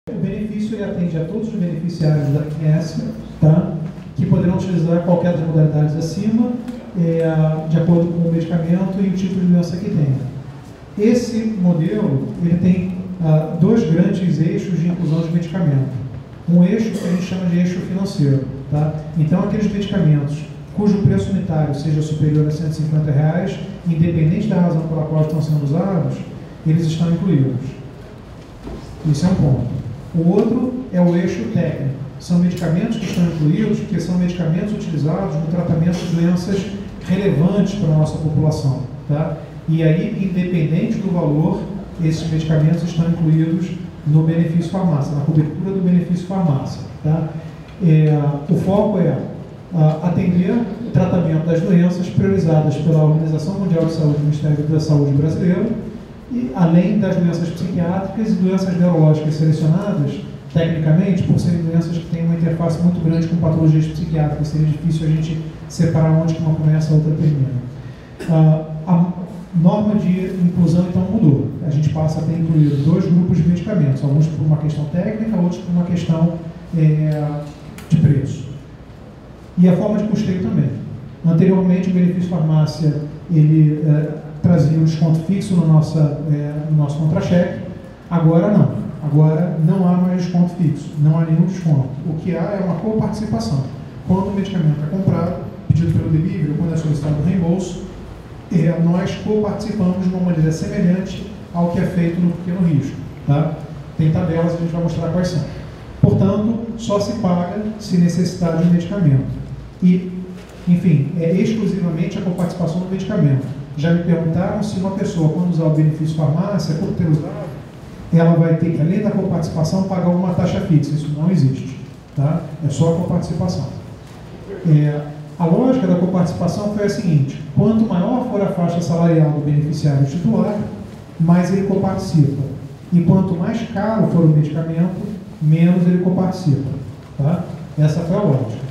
O benefício ele atende a todos os beneficiários da ANS, tá? Que poderão utilizar qualquer das modalidades acima, de acordo com o medicamento e o tipo de doença que tem. Esse modelo ele tem dois grandes eixos de inclusão de medicamento. Um eixo que a gente chama de eixo financeiro. Tá? Então, aqueles medicamentos cujo preço unitário seja superior a R$150, independente da razão pela qual estão sendo usados, eles estão incluídos. Isso é um ponto. O outro é o eixo técnico. São medicamentos que estão incluídos, porque são medicamentos utilizados no tratamento de doenças relevantes para a nossa população. Tá? E aí, independente do valor, esses medicamentos estão incluídos no benefício farmácia, na cobertura do benefício farmácia. Tá? O foco é atender o tratamento das doenças priorizadas pela Organização Mundial de Saúde e Ministério da Saúde brasileiro, e além das doenças psiquiátricas e doenças neurológicas selecionadas, tecnicamente, por serem doenças que têm uma interface muito grande com patologias psiquiátricas, seria difícil a gente separar onde que uma começa e a outra termina. A norma de inclusão, então, mudou. A gente passa a ter incluído dois grupos de medicamentos, alguns por uma questão técnica, outros por uma questão de preço. E a forma de custeio também. Anteriormente, o benefício farmácia, ele trazia um desconto fixo no nosso contra-cheque. Agora não. Agora não há mais desconto fixo, não há nenhum desconto. O que há é uma coparticipação. Quando o medicamento é comprado, pedido pelo delivery, quando é solicitado o reembolso, nós coparticipamos de uma maneira semelhante ao que é feito no pequeno risco. Tá? Tem tabelas, a gente vai mostrar quais são. Portanto, só se paga se necessitar de um medicamento. E, enfim, é exclusivamente a coparticipação do medicamento. Já me perguntaram se uma pessoa, quando usar o benefício farmácia, por ter usado, ela vai ter que, além da coparticipação, pagar uma taxa fixa. Isso não existe. Tá? É só a coparticipação. A lógica da coparticipação foi a seguinte: quanto maior for a faixa salarial do beneficiário titular, mais ele coparticipa. E quanto mais caro for o medicamento, menos ele coparticipa. Tá? Essa foi a lógica.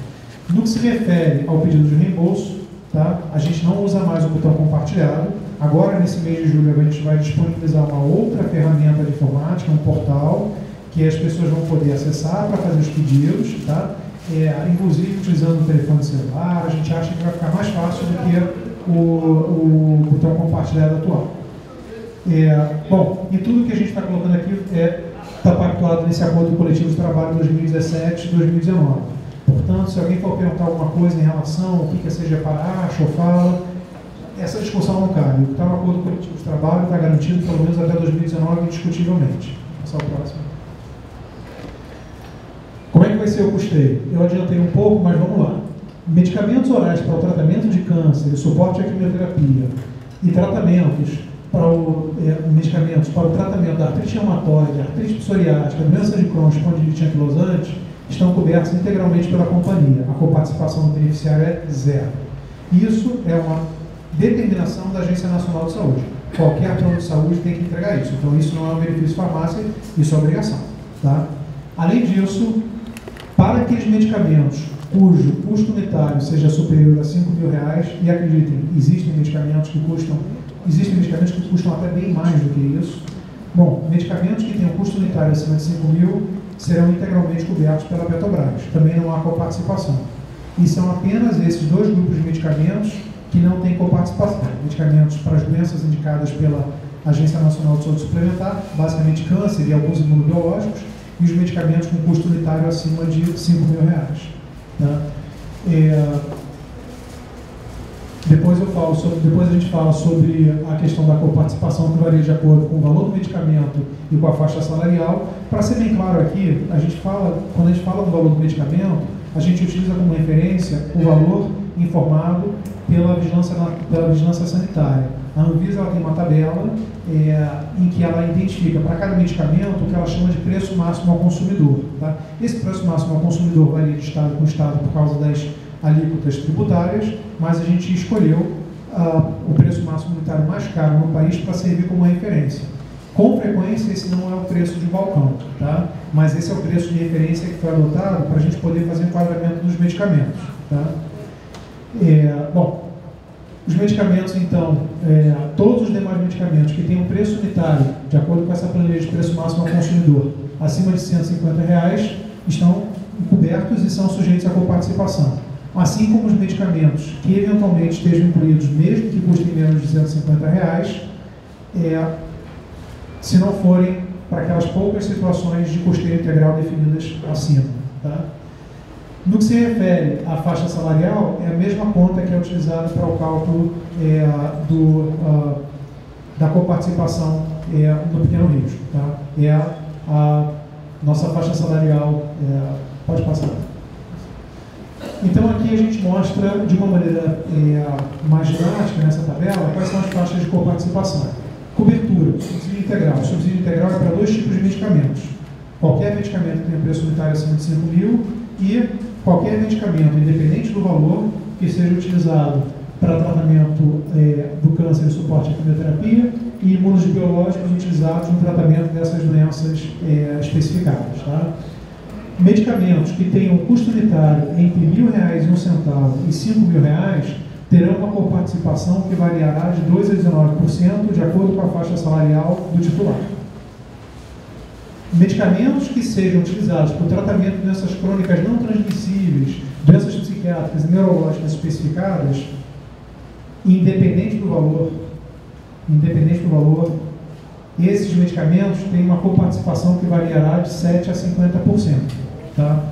No que se refere ao pedido de reembolso, tá? A gente não usa mais o botão compartilhado. Agora, nesse mês de julho, a gente vai disponibilizar uma outra ferramenta de informática, um portal, que as pessoas vão poder acessar para fazer os pedidos, tá? Inclusive utilizando o telefone celular. A gente acha que vai ficar mais fácil do que o botão compartilhado atual. Bom, e tudo que a gente está colocando aqui está pactuado nesse acordo coletivo de trabalho 2017-2019. Portanto, se alguém for perguntar alguma coisa em relação ao que a CGPAR acha ou fala, essa discussão não cabe. O que está no acordo coletivo de trabalho está garantido pelo menos até 2019, indiscutivelmente. Passar o próximo. Como é que vai ser o custeio? Eu adiantei um pouco, mas vamos lá. Medicamentos orais para o tratamento de câncer, suporte à quimioterapia e tratamentos medicamentos para o tratamento da artrite reumatoide, artrite psoriática, doença de Crohn, espondilite anquilosante, estão cobertos integralmente pela companhia. A coparticipação do beneficiário é zero. Isso é uma determinação da Agência Nacional de Saúde. Qualquer plano de saúde tem que entregar isso. Então, isso não é um benefício farmácia, isso é obrigação. Tá? Além disso, para aqueles medicamentos cujo custo unitário seja superior a R$5.000, e acreditem, existem medicamentos que custam até bem mais do que isso. Bom, medicamentos que tenham custo unitário acima de 5.000 serão integralmente cobertos pela Petrobras. Também não há coparticipação. E são apenas esses dois grupos de medicamentos que não têm coparticipação. Medicamentos para as doenças indicadas pela Agência Nacional de Saúde Suplementar, basicamente câncer e alguns imunobiológicos, e os medicamentos com custo unitário acima de R$5.000. Tá? Depois a gente fala sobre a questão da coparticipação que varia de acordo com o valor do medicamento e com a faixa salarial. Para ser bem claro aqui, quando a gente fala do valor do medicamento, a gente utiliza como referência o valor informado pela vigilância sanitária. A Anvisa tem uma tabela em que ela identifica para cada medicamento o que ela chama de preço máximo ao consumidor. Tá? Esse preço máximo ao consumidor varia de estado com estado por causa das alíquotas tributárias, mas a gente escolheu o preço máximo unitário mais caro no país para servir como referência. Com frequência, esse não é o preço de balcão, tá? Mas esse é o preço de referência que foi adotado para a gente poder fazer o enquadramento dos medicamentos. Tá? Bom, os medicamentos, então, todos os demais medicamentos que têm um preço unitário de acordo com essa planilha de preço máximo ao consumidor, acima de R$ 150, estão cobertos e são sujeitos à coparticipação. Assim como os medicamentos que eventualmente estejam incluídos, mesmo que custem menos de R$ 150, se não forem para aquelas poucas situações de custeio integral definidas acima. Tá? No que se refere à faixa salarial, é a mesma conta que é utilizada para o cálculo da coparticipação no pequeno risco. Tá? É a nossa faixa salarial. Pode passar. Então aqui a gente mostra de uma maneira mais didática nessa tabela quais são as faixas de coparticipação. Cobertura, subsídio integral. O subsídio integral é para dois tipos de medicamentos. Qualquer medicamento que tenha preço unitário acima de 5 mil e qualquer medicamento, independente do valor, que seja utilizado para tratamento do câncer e suporte à quimioterapia e imunobiológicos utilizados no tratamento dessas doenças especificadas. Tá? Medicamentos que tenham custo unitário entre R$ 1.000 e R$ 1 e R$ 5.000 terão uma coparticipação que variará de 2% a 19% de acordo com a faixa salarial do titular. Medicamentos que sejam utilizados para o tratamento de doenças crônicas não transmissíveis, doenças psiquiátricas e neurológicas especificadas, independente do valor, esses medicamentos têm uma coparticipação que variará de 7% a 50%. Tá?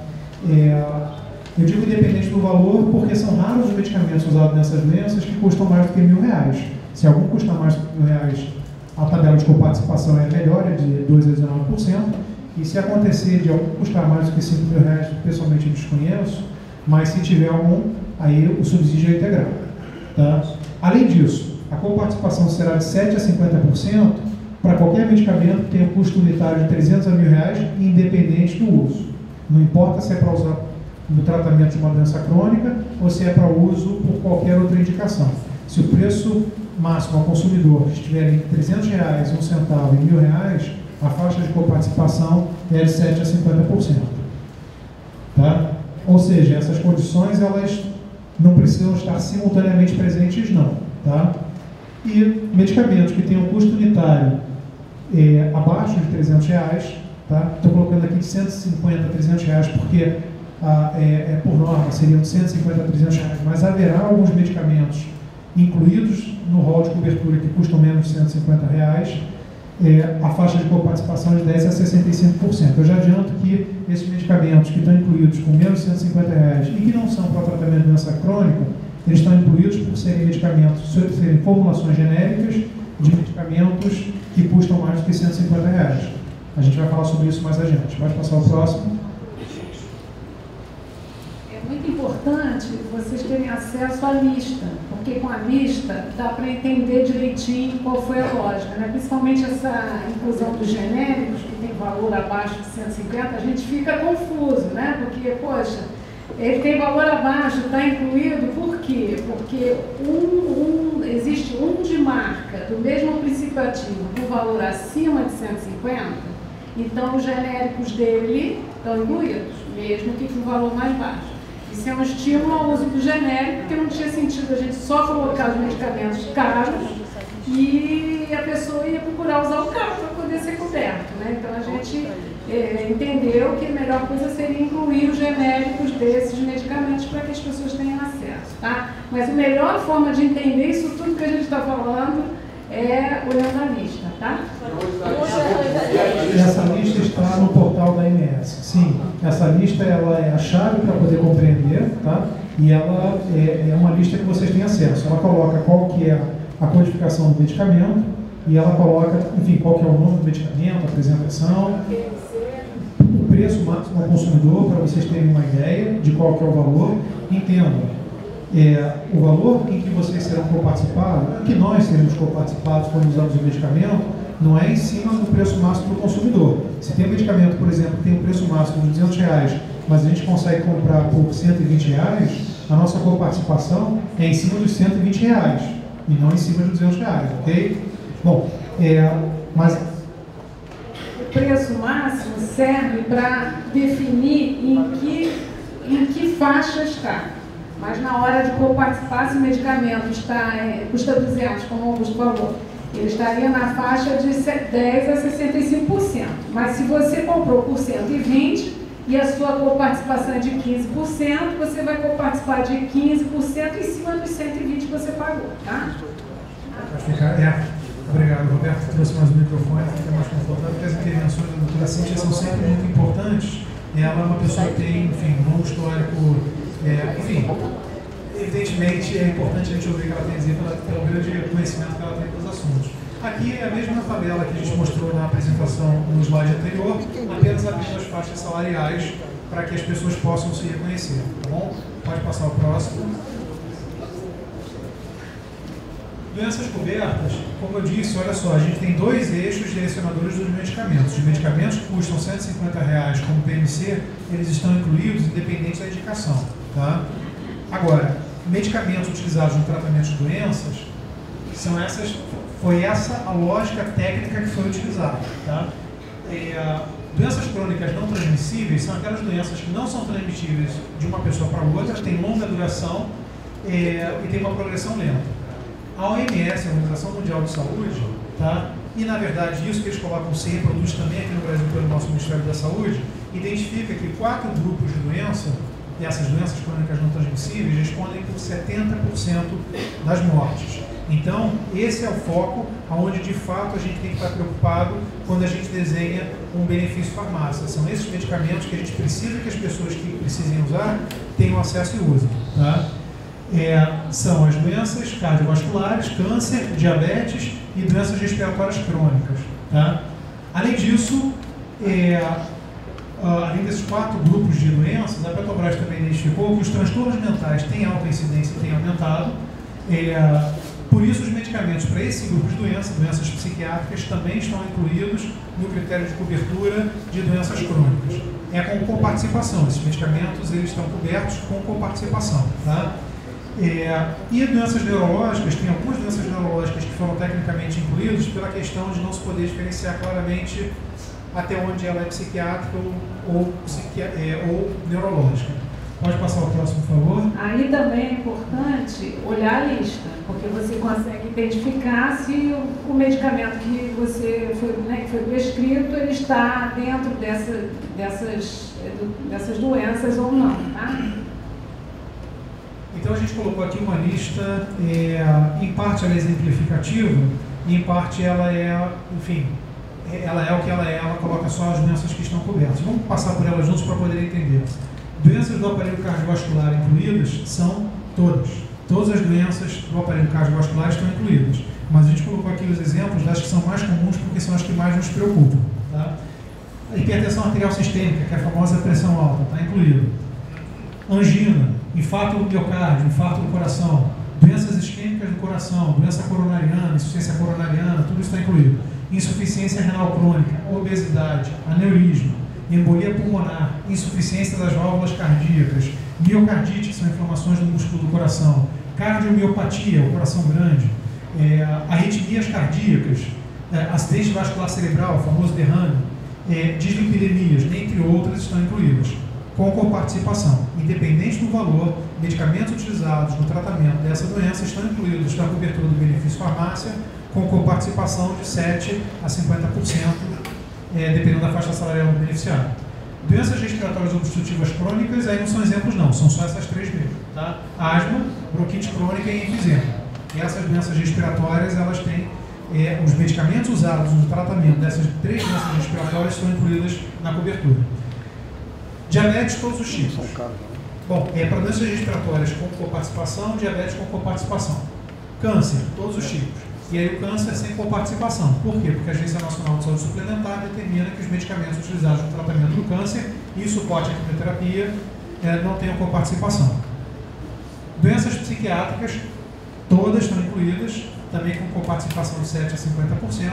Eu digo independente do valor porque são raros os medicamentos usados nessas doenças que custam mais do que R$ 1.000. Se algum custa mais do que R$ 1.000, a tabela de coparticipação é melhor, é de 2% a 19%. E se acontecer de algum custar mais do que R$ 5.000, pessoalmente eu desconheço, mas se tiver algum, aí o subsídio é integral. Tá? Além disso, a coparticipação será de 7% a 50% para qualquer medicamento que tenha custo unitário de R$ 300 a R$ 1.000, independente do uso. Não importa se é para usar no tratamento de uma doença crônica ou se é para uso por qualquer outra indicação. Se o preço máximo ao consumidor estiver entre R$ 300, R$ 1 e R$ 1.000, a faixa de coparticipação é de 7% a 50%. Tá? Ou seja, essas condições elas não precisam estar simultaneamente presentes, não. Tá? E medicamentos que tenham custo unitário abaixo de R$ 300, tá? Estou colocando aqui de 150 a R$ 300 porque por norma seriam de 150 a R$ 300, mas haverá alguns medicamentos incluídos no rol de cobertura que custam menos de R$ 150, a faixa de coparticipação é de 10% a 65%. Eu já adianto que esses medicamentos que estão incluídos com menos de R$ 150 e que não são para tratamento de doença crônica, eles estão incluídos por serem medicamentos, serem formulações genéricas de medicamentos que custam mais do que R$ 150. A gente vai falar sobre isso mais adiante. Pode passar o próximo. É muito importante vocês terem acesso à lista, porque com a lista dá para entender direitinho qual foi a lógica, né? Principalmente essa inclusão dos genéricos, que tem valor abaixo de 150, a gente fica confuso, né? Porque, poxa, ele tem valor abaixo, está incluído, por quê? Porque existe um de marca do mesmo princípio ativo com valor acima de 150, então os genéricos dele estão incluídos, mesmo que com valor mais baixo. Isso é um estímulo ao uso do genérico, porque não tinha sentido a gente só colocar os medicamentos caros e a pessoa ia procurar usar o caro para poder ser coberto, né? Então a gente entendeu que a melhor coisa seria incluir os genéricos desses medicamentos para que as pessoas tenham acesso, tá? Mas a melhor forma de entender isso tudo que a gente está falando é olhando a lista, tá? Essa lista está no portal da MS. Sim, essa lista ela é a chave para poder compreender, tá? E ela é uma lista que vocês têm acesso. Ela coloca qual que é a codificação do medicamento e ela coloca, enfim, qual que é o nome do medicamento, a apresentação, o preço máximo ao consumidor, para vocês terem uma ideia de qual que é o valor. Entendam, o valor em que vocês serão coparticipados, que nós seremos coparticipados quando usamos o medicamento, não é em cima do preço máximo do consumidor. Se tem um medicamento, por exemplo, que tem um preço máximo de R$200, mas a gente consegue comprar por R$120, a nossa coparticipação é em cima dos R$120 e não em cima dos R$200, ok? Bom, mas o preço máximo serve para definir em que faixa está. Mas na hora de coparticipar, se o medicamento custa 200, como o Augusto falou, ele estaria na faixa de 10% a 65%. Mas se você comprou por 120 e a sua coparticipação é de 15%, você vai coparticipar de 15% em cima dos 120 que você pagou, tá? Pode ficar, Obrigado, Roberto. Trouxe mais um microfone, fica mais confortável, porque as intervenções da doutora Cíntia são sempre muito importantes. Ela é uma pessoa que tem, enfim, um longo histórico, evidentemente é importante a gente ouvir o que ela tem a dizer pelo grande conhecimento que ela tem dos assuntos. Aqui é a mesma tabela que a gente mostrou na apresentação no slide anterior, apenas abrindo as faixas salariais para que as pessoas possam se reconhecer, tá bom? Pode passar o próximo. Doenças cobertas, como eu disse, olha só, a gente tem dois eixos direcionadores dos medicamentos. Os medicamentos que custam R$150 como PMC, eles estão incluídos independente da indicação, tá? Agora, medicamentos utilizados no tratamento de doenças, foi essa a lógica técnica que foi utilizada, tá? Doenças crônicas não transmissíveis são aquelas doenças que não são transmissíveis de uma pessoa para outra, têm longa duração e tem uma progressão lenta. A OMS, a Organização Mundial de Saúde, tá? E na verdade isso que eles colocam se reproduz também aqui no Brasil pelo nosso Ministério da Saúde, identifica que 4 grupos de doença, e essas doenças crônicas não transmissíveis, respondem por 70% das mortes. Então, esse é o foco onde de fato a gente tem que estar preocupado quando a gente desenha um benefício farmácia. São esses medicamentos que a gente precisa que as pessoas que precisem usar tenham acesso e usem, tá? São as doenças cardiovasculares, câncer, diabetes e doenças respiratórias crônicas, tá? Além disso, além desses 4 grupos de doenças, a Petrobras também identificou que os transtornos mentais têm alta incidência e têm aumentado. Por isso, os medicamentos para esse grupo de doenças psiquiátricas, também estão incluídos no critério de cobertura de doenças crônicas. Com coparticipação. Esses medicamentos eles estão cobertos com coparticipação, tá? E doenças neurológicas, tem algumas doenças neurológicas que foram tecnicamente incluídas pela questão de não se poder diferenciar claramente até onde ela é psiquiátrica ou neurológica. Pode passar o próximo, por favor. Aí também é importante olhar a lista, porque você consegue identificar se o medicamento que foi prescrito ele está dentro dessas doenças ou não, tá? Então a gente colocou aqui uma lista, em parte ela é exemplificativa, e em parte ela é, enfim, ela é o que ela é, ela coloca só as doenças que estão cobertas. Vamos passar por elas juntos para poder entender. Doenças do aparelho cardiovascular incluídas são todas. Todas as doenças do aparelho cardiovascular estão incluídas. Mas a gente colocou aqui os exemplos das que são mais comuns porque são as que mais nos preocupam, tá? A hipertensão arterial sistêmica, que é a famosa pressão alta, está incluída. Angina, infarto do miocárdio, infarto do coração, doenças isquêmicas do coração, doença coronariana, insuficiência coronariana, tudo isso está incluído. Insuficiência renal crônica, obesidade, aneurisma, embolia pulmonar, insuficiência das válvulas cardíacas, miocardite, que são inflamações do músculo do coração, cardiomiopatia, o coração grande, arritmias cardíacas, acidente vascular cerebral, o famoso derrame, dislipidemias, entre outras, estão incluídas, com coparticipação. Independente do valor, medicamentos utilizados no tratamento dessa doença estão incluídos na cobertura do benefício farmácia, com coparticipação de 7% a 50%, dependendo da faixa salarial do beneficiário. Doenças respiratórias obstrutivas crônicas, aí não são exemplos não, são só essas 3 mesmo, tá? Asma, bronquite crônica e enfisema. E essas doenças respiratórias, elas têm, os medicamentos usados no tratamento dessas 3 doenças respiratórias estão incluídas na cobertura. Diabetes, todos os tipos. Bom, para doenças respiratórias com coparticipação, diabetes com coparticipação. Câncer, todos os tipos. E aí o câncer sem coparticipação. Por quê? Porque a Agência Nacional de Saúde Suplementar determina que os medicamentos utilizados no tratamento do câncer e suporte à quimioterapia não tenham coparticipação. Doenças psiquiátricas, todas estão incluídas, também com coparticipação de 7% a 50%.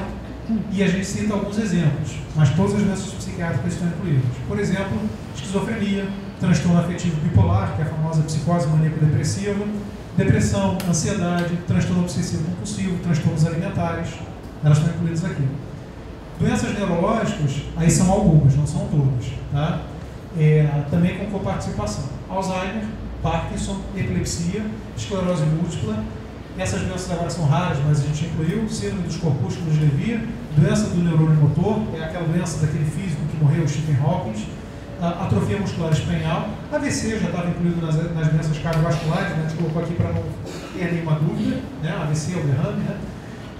E a gente cita alguns exemplos, mas todas as doenças psiquiátricas estão incluídas. Por exemplo, esquizofrenia, transtorno afetivo bipolar, que é a famosa psicose maníaco-depressiva, depressão, ansiedade, transtorno obsessivo-compulsivo, transtornos alimentares, elas estão incluídas aqui. Doenças neurológicas, aí são algumas, não são todas, tá? Também com coparticipação. Alzheimer, Parkinson, epilepsia, esclerose múltipla, Essas doenças agora são raras, mas a gente incluiu. Síndrome dos corpúsculos de Levy, doença do neurônio motor, é aquela doença daquele físico que morreu, Stephen Hawking, atrofia muscular espinhal. AVC já estava incluído nas doenças cardiovasculares, né? A gente colocou aqui para não ter nenhuma dúvida, né? AVC é o derrame, né?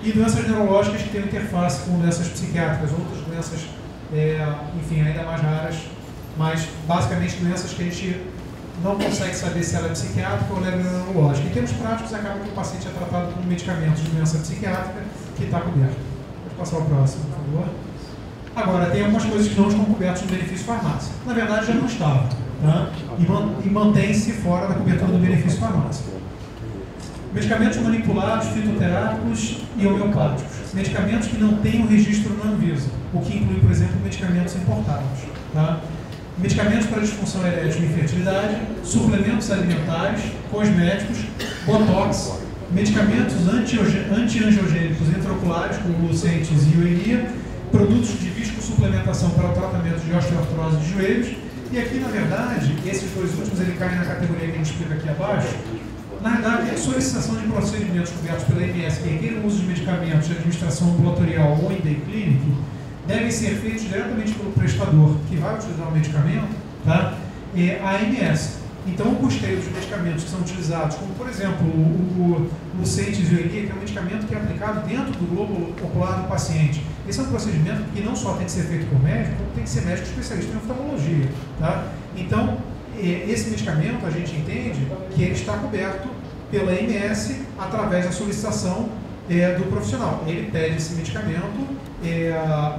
E doenças neurológicas que têm interface com doenças psiquiátricas, outras doenças, enfim, ainda mais raras, mas basicamente doenças que a gente não consegue saber se ela é psiquiátrica ou ela é neurológica. Em termos práticos, acaba que o paciente é tratado com medicamentos de doença psiquiátrica que está coberto. Pode passar o próximo, por favor. Agora, tem algumas coisas que não estão cobertas no benefício farmácia. Na verdade, já não estavam, tá? E mantém-se fora da cobertura do benefício farmácia. Medicamentos manipulados, fitoterápicos e homeopáticos. Medicamentos que não têm o registro na Anvisa, o que inclui, por exemplo, medicamentos importados. Tá? Medicamentos para disfunção erétil e infertilidade, suplementos alimentares, cosméticos, botox, medicamentos antiangiogênicos intraoculares, como Lucentis e Uenia, produtos de viscosuplementação para o tratamento de osteoartrose de joelhos. E aqui, na verdade, esses dois últimos ele caem na categoria que a gente explica aqui abaixo. Na verdade, a solicitação de procedimentos cobertos pela ANS que requerem o uso de medicamentos de administração ambulatorial ou em day clinic devem ser feitos diretamente pelo prestador que vai utilizar o medicamento, tá? A ANS. Então, o custeio dos medicamentos que são utilizados, como por exemplo o Lucentis e o Uenia, que é um medicamento que é aplicado dentro do globo ocular do paciente. Esse é um procedimento que não só tem que ser feito por médico, como tem que ser médico especialista em oftalmologia. Tá? Então, esse medicamento, a gente entende que ele está coberto pela ANS através da solicitação do profissional. Ele pede esse medicamento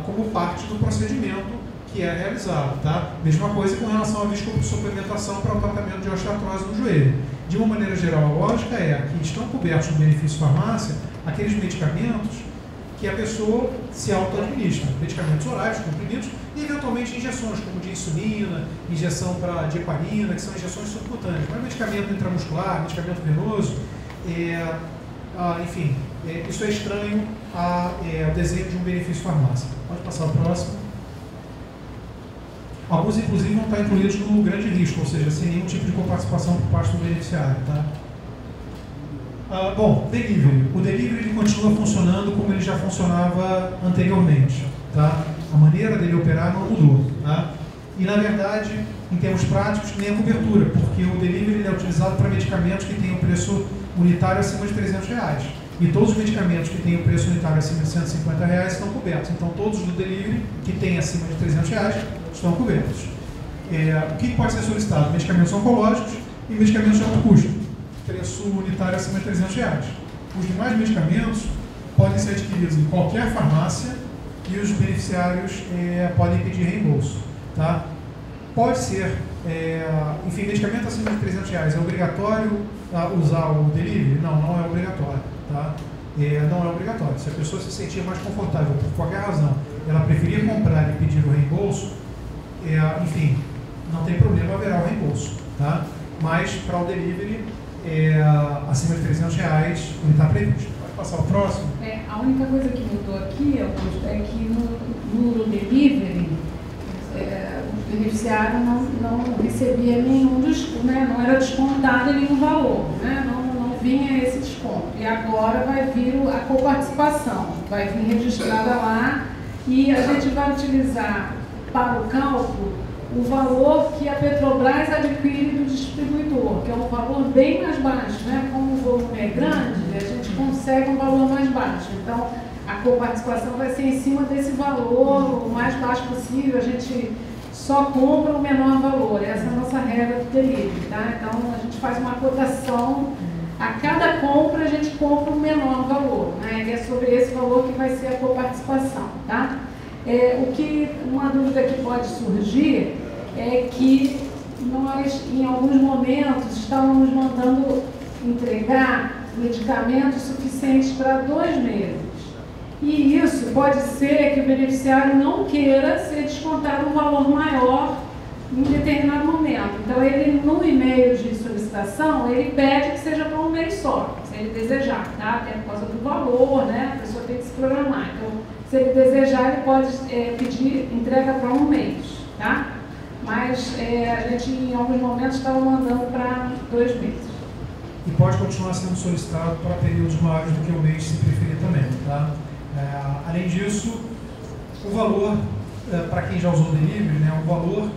como parte do procedimento que é realizado, tá? Mesma coisa com relação à viscosuplementação para o tratamento de osteoartrose no joelho. De uma maneira geral, a lógica é que estão cobertos no benefício farmácia aqueles medicamentos que a pessoa se auto-administra, medicamentos orais, comprimidos, e eventualmente injeções, como de insulina, injeção de heparina, que são injeções subcutâneas, mas medicamento intramuscular, medicamento venoso, enfim, isso é estranho ao desenho de um benefício farmácia. Pode passar o próximo. Alguns, inclusive, vão estar incluídos no grande risco, ou seja, sem nenhum tipo de coparticipação por parte do beneficiário. Tá? Bom, delivery. O delivery ele continua funcionando como ele já funcionava anteriormente. Tá? A maneira dele operar não mudou. Tá? E, na verdade, em termos práticos, nem a cobertura, porque o delivery ele é utilizado para medicamentos que têm o preço unitário acima de R$300. E todos os medicamentos que têm o preço unitário acima de R$150 estão cobertos. Então, todos do delivery que têm acima de R$300 estão cobertos. O que pode ser solicitado? Medicamentos oncológicos e medicamentos de alto custo. Preço unitário acima de R$300. Os demais medicamentos podem ser adquiridos em qualquer farmácia e os beneficiários podem pedir reembolso. Tá? Pode ser, enfim, medicamento acima de R$300. É obrigatório usar o delivery? Não, não é obrigatório. Tá? Não é obrigatório. Se a pessoa se sentir mais confortável por qualquer razão, ela preferir comprar e pedir o reembolso, enfim, não tem problema, haverá o reembolso. Tá? Mas para o delivery, acima de R$300, ele está previsto. Pode passar o próximo? A única coisa que mudou aqui, Augusto, é que no delivery, o beneficiário não recebia nenhum desconto, né? Não era descontado nenhum valor, né? Não vinha esse desconto. E agora vai vir a coparticipação, vai vir registrada lá e a gente vai utilizar para o cálculo o valor que a Petrobras adquire do distribuidor, que é um valor bem mais baixo, né? Como o volume é grande, a gente consegue um valor mais baixo. Então, a coparticipação vai ser em cima desse valor, o mais baixo possível, a gente só compra o menor valor. Essa é a nossa regra do delivery, tá? Então, a gente faz uma cotação. A cada compra, a gente compra um menor valor, né? E é sobre esse valor que vai ser a coparticipação, tá? Uma dúvida que pode surgir é que nós, em alguns momentos, estávamos mandando entregar medicamentos suficientes para 2 meses. E isso pode ser que o beneficiário não queira ser descontado um valor maior em determinado momento. Então, ele, no e-mail de solicitação, ele pede que seja para um mês só, se ele desejar, tá? Até por causa do valor, né? A pessoa tem que se programar. Então, se ele desejar, ele pode pedir entrega para 1 mês, tá? Mas a gente, em alguns momentos, estava mandando para 2 meses. e pode continuar sendo solicitado para períodos maiores do que um mês, se preferir também. Tá? Além disso, o valor, para quem já usou o delivery, né, o valor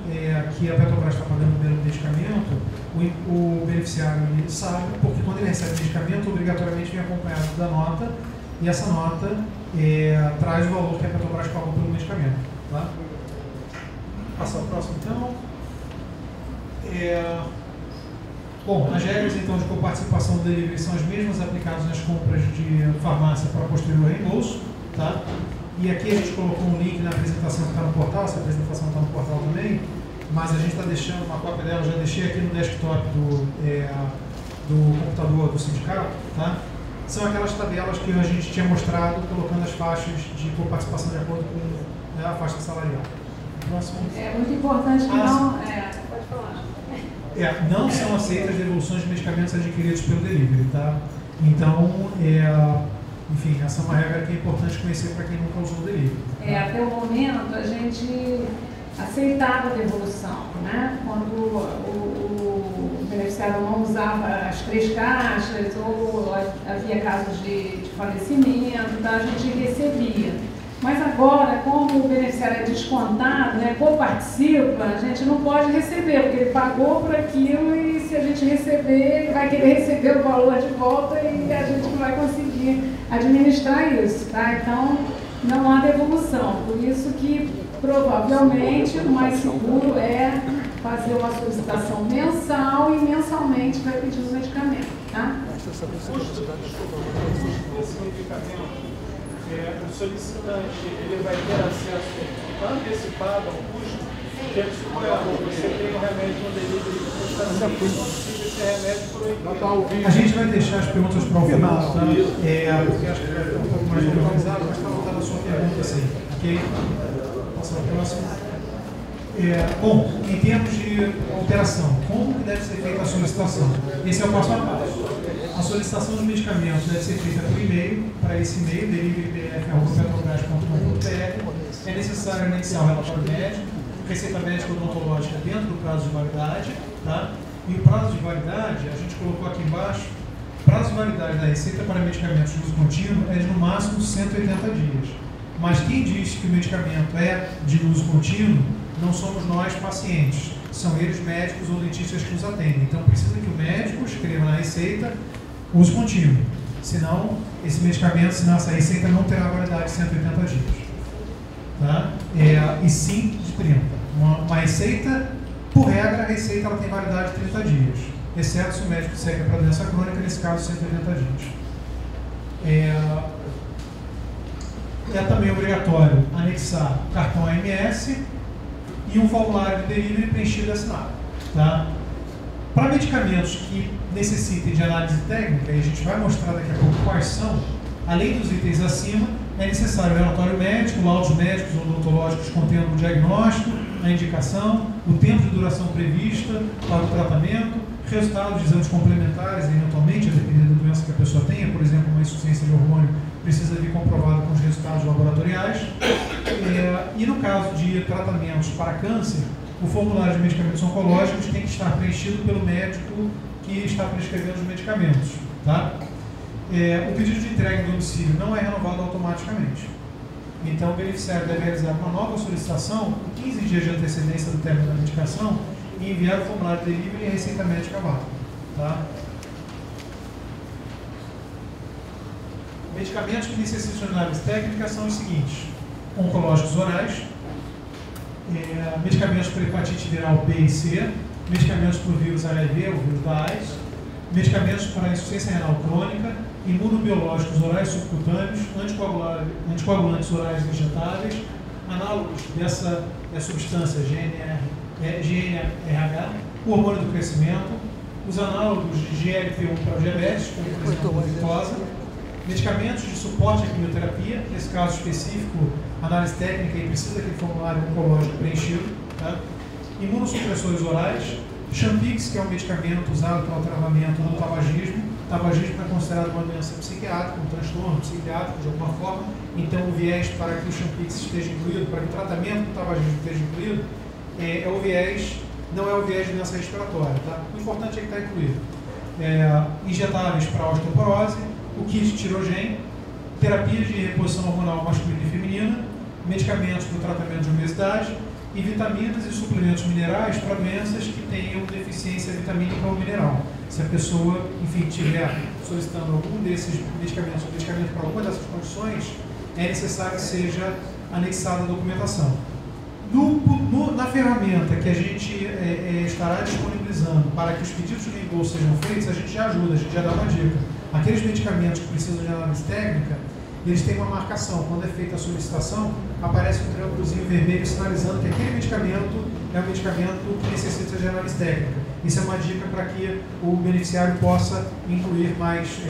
que a Petrobras está pagando pelo medicamento, o beneficiário ele sabe, porque quando ele recebe o medicamento, obrigatoriamente vem acompanhado da nota, e essa nota traz o valor que a Petrobras pagou pelo medicamento. Tá? Passar o próximo, então. Bom, as regras então de coparticipação do delivery são as mesmas aplicadas nas compras de farmácia para posterior reembolso, tá? E aqui a gente colocou um link na apresentação que está no portal, essa apresentação está no portal também, mas a gente está deixando uma cópia dela, já deixei aqui no desktop do computador do sindicato, tá? São aquelas tabelas que a gente tinha mostrado, colocando as faixas de coparticipação de acordo com a faixa salarial. Próximo. É muito importante que não... pode falar. Não são aceitas devoluções de medicamentos adquiridos pelo delivery, tá? Então, enfim, essa é uma regra que é importante conhecer para quem nunca usou o delivery. Tá? Até o momento, a gente aceitava a devolução, né? Quando o beneficiário não usava as 3 caixas ou havia casos de falecimento, tá? A gente recebia. Mas agora, como o beneficiário é descontado, né, coparticipa, a gente não pode receber, porque ele pagou por aquilo e se a gente receber, ele vai querer receber o valor de volta e a gente não vai conseguir administrar isso, tá? Então, não há devolução. Por isso que, provavelmente, o mais seguro é fazer uma solicitação mensal e mensalmente vai pedir o medicamento, tá? O solicitante ele vai ter acesso antecipado ao custo, que é você tem um remédio no delivery que custa 5, consiga esse remédio por 8. A gente vai deixar as perguntas para o final, tá? Porque acho que vai ficar um pouco mais organizado, mas está voltando a sua pergunta assim, ok? Passar para o próximo. Bom, em termos de alteração, como que deve ser feita a solicitação? Esse é o passo a passo. A solicitação de medicamentos deve ser feita por e-mail, para esse e-mail, deliverypf@petrobras.com.br. É necessário anexar o relatório médico, receita médica odontológica dentro do prazo de validade, tá? E o prazo de validade, a gente colocou aqui embaixo, o prazo de validade da receita para medicamentos de uso contínuo é de no máximo 180 dias. Mas quem diz que o medicamento é de uso contínuo não somos nós pacientes, são eles médicos ou dentistas que nos atendem. Então precisa que o médico escreva na receita uso contínuo, senão esse medicamento, senão essa receita não terá validade de 180 dias. Tá? E sim de 30. Uma receita, por regra, a receita ela tem validade de 30 dias, exceto se o médico segue para doença crônica, nesse caso 180 dias. É também obrigatório anexar o cartão AMS e um formulário de delivery preenchido e assinado. Tá? Para medicamentos que necessitem de análise técnica, e a gente vai mostrar daqui a pouco quais são, além dos itens acima, é necessário o relatório médico, laudos médicos ou odontológicos contendo o diagnóstico, a indicação, o tempo de duração prevista para o tratamento, resultados de exames complementares, eventualmente, a depender da doença que a pessoa tenha, por exemplo, uma insuficiência de hormônio precisa vir comprovado com os resultados laboratoriais. E no caso de tratamentos para câncer, o formulário de medicamentos oncológicos tem que estar preenchido pelo médico que está prescrevendo os medicamentos. Tá? O pedido de entrega em domicílio não é renovado automaticamente. Então, o beneficiário deve realizar uma nova solicitação com 15 dias de antecedência do término da medicação e enviar o formulário de delivery e a receita médica válida. Tá? Medicamentos que necessitam de análise técnica são os seguintes: oncológicos orais, medicamentos para hepatite viral B e C, medicamentos para o vírus HIV, o vírus da AIDS, medicamentos para insuficiência renal crônica, imunobiológicos orais subcutâneos, anticoagulantes orais injetáveis, análogos dessa substância GNRH, o hormônio do crescimento, os análogos de GLP-1 para diabetes, como por exemplo a glicose, medicamentos de suporte à quimioterapia, nesse caso específico, análise técnica e precisa daquele formulário oncológico preenchido, tá? Imunossupressores orais, Champix, que é um medicamento usado para o travamento do tabagismo. O tabagismo é considerado uma doença psiquiátrica, um transtorno psiquiátrico de alguma forma, então o viés para que o Champix esteja incluído, para que o tratamento do tabagismo esteja incluído, não é o viés de doença respiratória, tá? O importante é que está incluído. injetáveis para osteoporose, o kit Tirogen, terapia de reposição hormonal masculina e feminina, medicamentos para o tratamento de obesidade e vitaminas e suplementos minerais para doenças que tenham deficiência vitamínica ou mineral. Se a pessoa, enfim, estiver solicitando algum desses medicamentos ou medicamento para alguma dessas condições, é necessário que seja anexada a documentação. Na ferramenta que a gente estará disponibilizando para que os pedidos de reembolso sejam feitos, a gente já ajuda, a gente já dá uma dica. Aqueles medicamentos que precisam de análise técnica, eles têm uma marcação. Quando é feita a solicitação, aparece um triângulozinho vermelho sinalizando que aquele medicamento é um medicamento que necessita de análise técnica. Isso é uma dica para que o beneficiário possa incluir mais,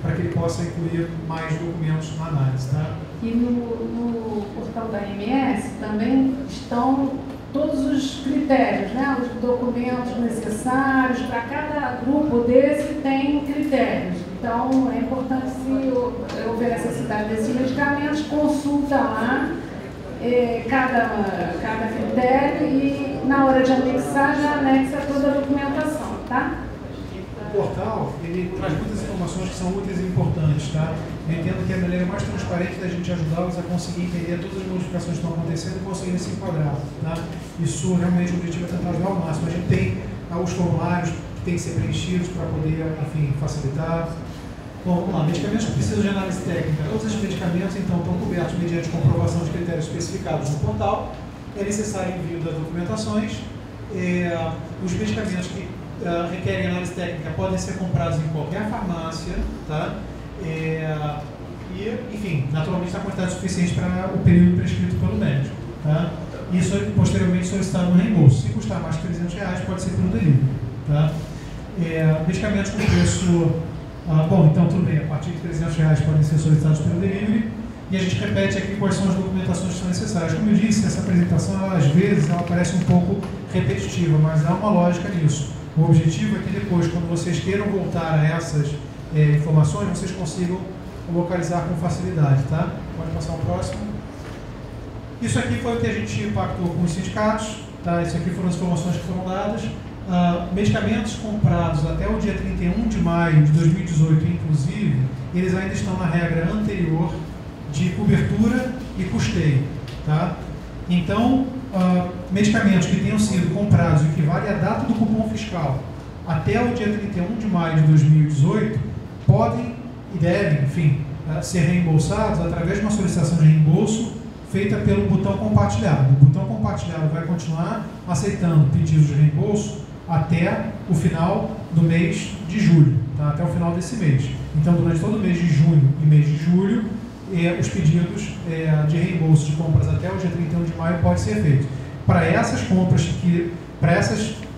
para que ele possa incluir mais documentos na análise. Tá? E no portal da AMS também estão todos os critérios, né? Os documentos necessários, para cada grupo desse tem critérios. Então, é importante, se houver necessidade desses medicamentos, consulta lá cada critério e, na hora de anexar, já anexa toda a documentação, tá? O portal, ele traz muitas informações que são úteis e importantes, tá? Eu entendo que é a maneira mais transparente da gente ajudá-los a conseguir entender todas as modificações que estão acontecendo e conseguir se enquadrar, tá? Isso realmente o objetivo é tentar ajudar ao máximo. A gente tem os formulários que têm que ser preenchidos para poder, enfim, facilitar. Bom, vamos lá. Medicamentos que precisam de análise técnica. Todos esses medicamentos, então, estão cobertos mediante comprovação de critérios especificados no portal. É necessário envio das documentações. Os medicamentos que requerem análise técnica podem ser comprados em qualquer farmácia, tá? E, enfim, naturalmente a quantidade suficiente para o período prescrito pelo médico, tá? Isso é posteriormente solicitado no reembolso. Se custar mais de R$300, pode ser pelo delivery, tá? Medicamentos com preço... bom, então tudo bem, a partir de R$300 podem ser solicitados pelo delivery. E a gente repete aqui quais são as documentações que são necessárias. Como eu disse, essa apresentação, às vezes, ela parece um pouco repetitiva, mas há uma lógica nisso. O objetivo é que depois, quando vocês queiram voltar a essas informações, vocês consigam localizar com facilidade, tá? Pode passar o próximo. Isso aqui foi o que a gente pactou com os sindicatos, tá? Isso aqui foram as informações que foram dadas. Medicamentos comprados até o dia 31 de maio de 2018, inclusive, eles ainda estão na regra anterior de cobertura e custeio, tá? Então, medicamentos que tenham sido comprados e que vale a data do cupom fiscal até o dia 31 de maio de 2018 podem e devem, enfim, ser reembolsados através de uma solicitação de reembolso feita pelo botão compartilhado. O botão compartilhado vai continuar aceitando pedidos de reembolso até o final do mês de julho, tá? Até o final desse mês. Então, durante todo o mês de junho e mês de julho, os pedidos de reembolso de compras até o dia 31 de maio podem ser feitos. Para essas compras,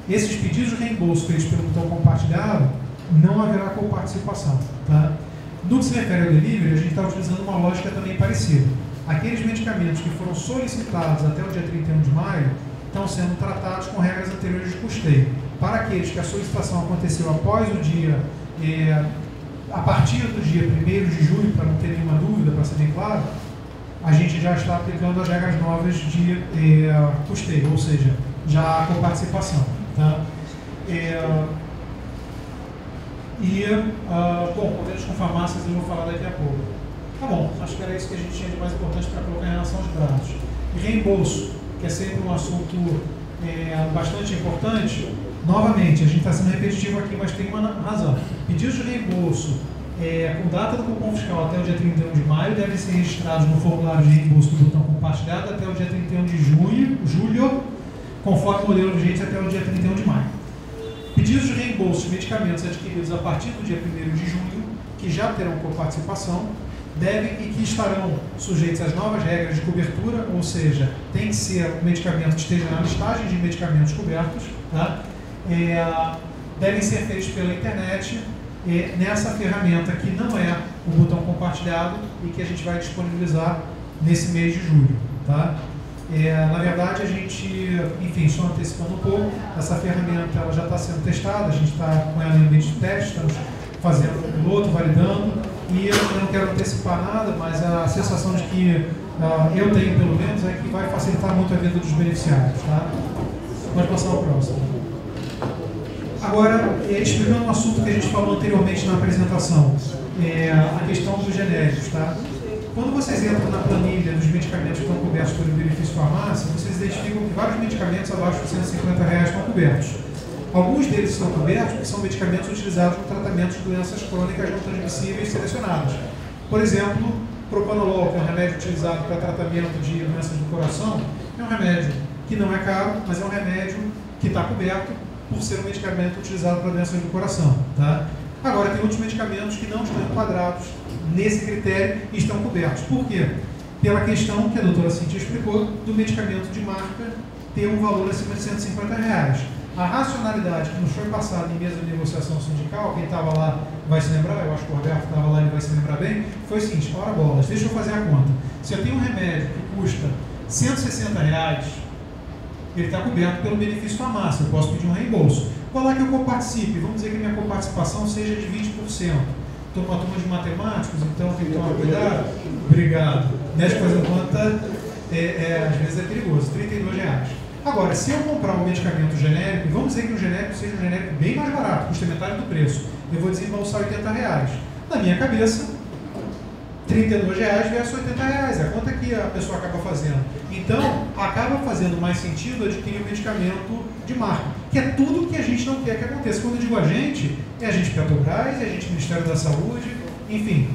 esses pedidos de reembolso feitos pelo botão compartilhado, não haverá coparticipação, tá? No que se refere ao delivery, a gente está utilizando uma lógica também parecida. Aqueles medicamentos que foram solicitados até o dia 31 de maio estão sendo tratados com regras anteriores de custeio. Para aqueles que a solicitação aconteceu após o dia, a partir do dia 1º de julho, para não ter nenhuma dúvida, para ser bem claro, a gente já está aplicando as regras novas de custeio, ou seja, já há coparticipação, tá? Bom, convênios com farmácias eu vou falar daqui a pouco. Tá bom, acho que era isso que a gente tinha de mais importante para colocar em relação aos dados. E reembolso, que é sempre um assunto bastante importante. Novamente, a gente está sendo repetitivo aqui, mas tem uma razão. Pedidos de reembolso com data do cupom fiscal até o dia 31 de maio devem ser registrados no formulário de reembolso do botão compartilhado até o dia 31 de julho, conforme o modelo vigente até o dia 31 de maio. Pedidos de reembolso de medicamentos adquiridos a partir do dia 1º de junho, que já terão coparticipação, devem e que estarão sujeitos às novas regras de cobertura, ou seja, tem que ser um medicamento que esteja na listagem de medicamentos cobertos, tá? Devem ser feitos pela internet nessa ferramenta que não é o botão compartilhado e que a gente vai disponibilizar nesse mês de julho, tá? Na verdade, a gente, enfim, só antecipando um pouco, essa ferramenta ela já está sendo testada, a gente está com ela em ambiente de teste, estamos fazendo o piloto, validando, e eu não quero antecipar nada, mas a sensação de que eu tenho, pelo menos, é que vai facilitar muito a vida dos beneficiários, tá? Pode passar ao próximo. Agora, explicando um assunto que a gente falou anteriormente na apresentação, a questão dos genéricos, tá? Quando vocês entram na planilha dos medicamentos que estão cobertos pelo benefício farmácia, vocês identificam que vários medicamentos abaixo de R$150 estão cobertos. Alguns deles estão cobertos porque são medicamentos utilizados no tratamento de doenças crônicas não transmissíveis selecionadas. Por exemplo, propanolol, que é um remédio utilizado para tratamento de doenças do coração, é um remédio que não é caro, mas é um remédio que está coberto por ser um medicamento utilizado para doenças do coração. Tá? Agora, tem outros medicamentos que não estão enquadrados nesse critério e estão cobertos. Por quê? Pela questão que a doutora Cíntia explicou do medicamento de marca ter um valor acima de R$150. A racionalidade que nos foi passada em mesa de negociação sindical, quem estava lá vai se lembrar, eu acho que o Roberto estava lá e vai se lembrar bem, foi o seguinte: ora bolas, deixa eu fazer a conta. Se eu tenho um remédio que custa R$160, ele está coberto pelo benefício farmácia, eu posso pedir um reembolso. Qual é que eu coparticipe? Vamos dizer que a minha coparticipação seja de 20%. Estou numa turma de matemáticos, então tem que tomar cuidado. Obrigado. Médico fazendo conta, às vezes é perigoso. R$32. Agora, se eu comprar um medicamento genérico, vamos dizer que o genérico seja um genérico bem mais barato, custa metade do preço, eu vou desembolsar R$80. Na minha cabeça, R$32 versus R$80, é a conta que a pessoa acaba fazendo. Então, acaba fazendo mais sentido adquirir um medicamento de marca, que é tudo que a gente não quer que aconteça. Quando eu digo a gente, é a gente Petrobras, é a gente Ministério da Saúde, enfim.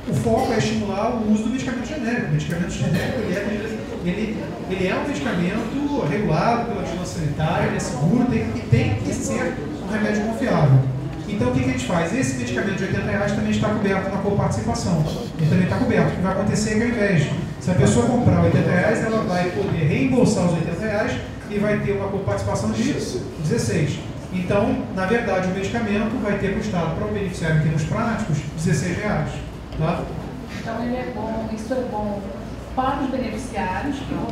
O foco é estimular o uso do medicamento genérico. O medicamento genérico, ele é um medicamento regulado pela vigilância sanitária, ele é seguro, tem que ser um remédio confiável. Então, o que a gente faz? Esse medicamento de R$80 também está coberto na coparticipação. Ele também está coberto. O que vai acontecer é que, ao invés, se a pessoa comprar R$80, ela vai poder reembolsar os R$80 e vai ter uma coparticipação de 16. Então, na verdade, o medicamento vai ter custado para o beneficiário em termos práticos R$16. Tá? Então, ele é bom, isso é bom para os beneficiários que vão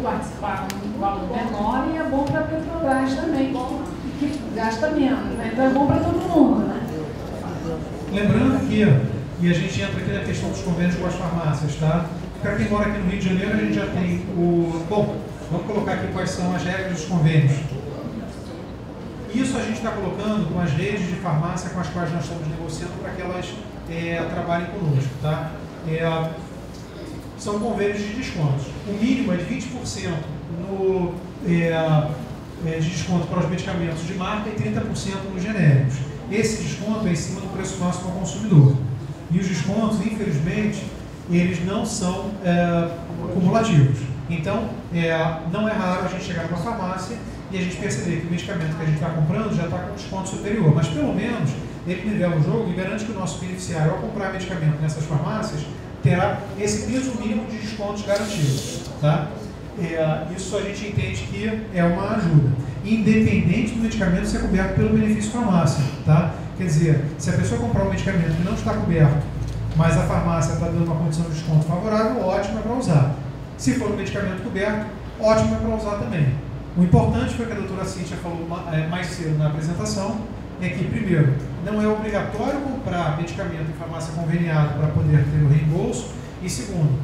participar com um valor menor, e é bom para a Petrobras também, que gasta menos, né? Então é bom para todo mundo, né? Lembrando que, e a gente entra aqui na questão dos convênios com as farmácias, tá? Para quem mora aqui no Rio de Janeiro, a gente já tem o... Bom, vamos colocar aqui quais são as regras dos convênios. Isso a gente está colocando com as redes de farmácia com as quais nós estamos negociando para que elas trabalhem conosco, tá? São convênios de descontos. O mínimo é de 20% de desconto para os medicamentos de marca e 30% nos genéricos. Esse desconto é em cima do preço máximo ao consumidor. E os descontos, infelizmente, eles não são cumulativos. Então, não é raro a gente chegar numa farmácia e a gente perceber que o medicamento que a gente está comprando já está com desconto superior. Mas, pelo menos, ele nivela o jogo e garante que o nosso beneficiário, ao comprar medicamento nessas farmácias, terá esse piso mínimo de descontos garantidos. Tá? Isso a gente entende que é uma ajuda, independente do medicamento ser coberto pelo benefício farmácia. Tá? Quer dizer, se a pessoa comprar um medicamento que não está coberto, mas a farmácia está dando uma condição de desconto favorável, ótimo, é para usar. Se for um medicamento coberto, ótimo, é para usar também. O importante foi que a doutora Cíntia falou mais cedo na apresentação, é que, primeiro, não é obrigatório comprar medicamento em farmácia conveniada para poder ter o reembolso, e segundo,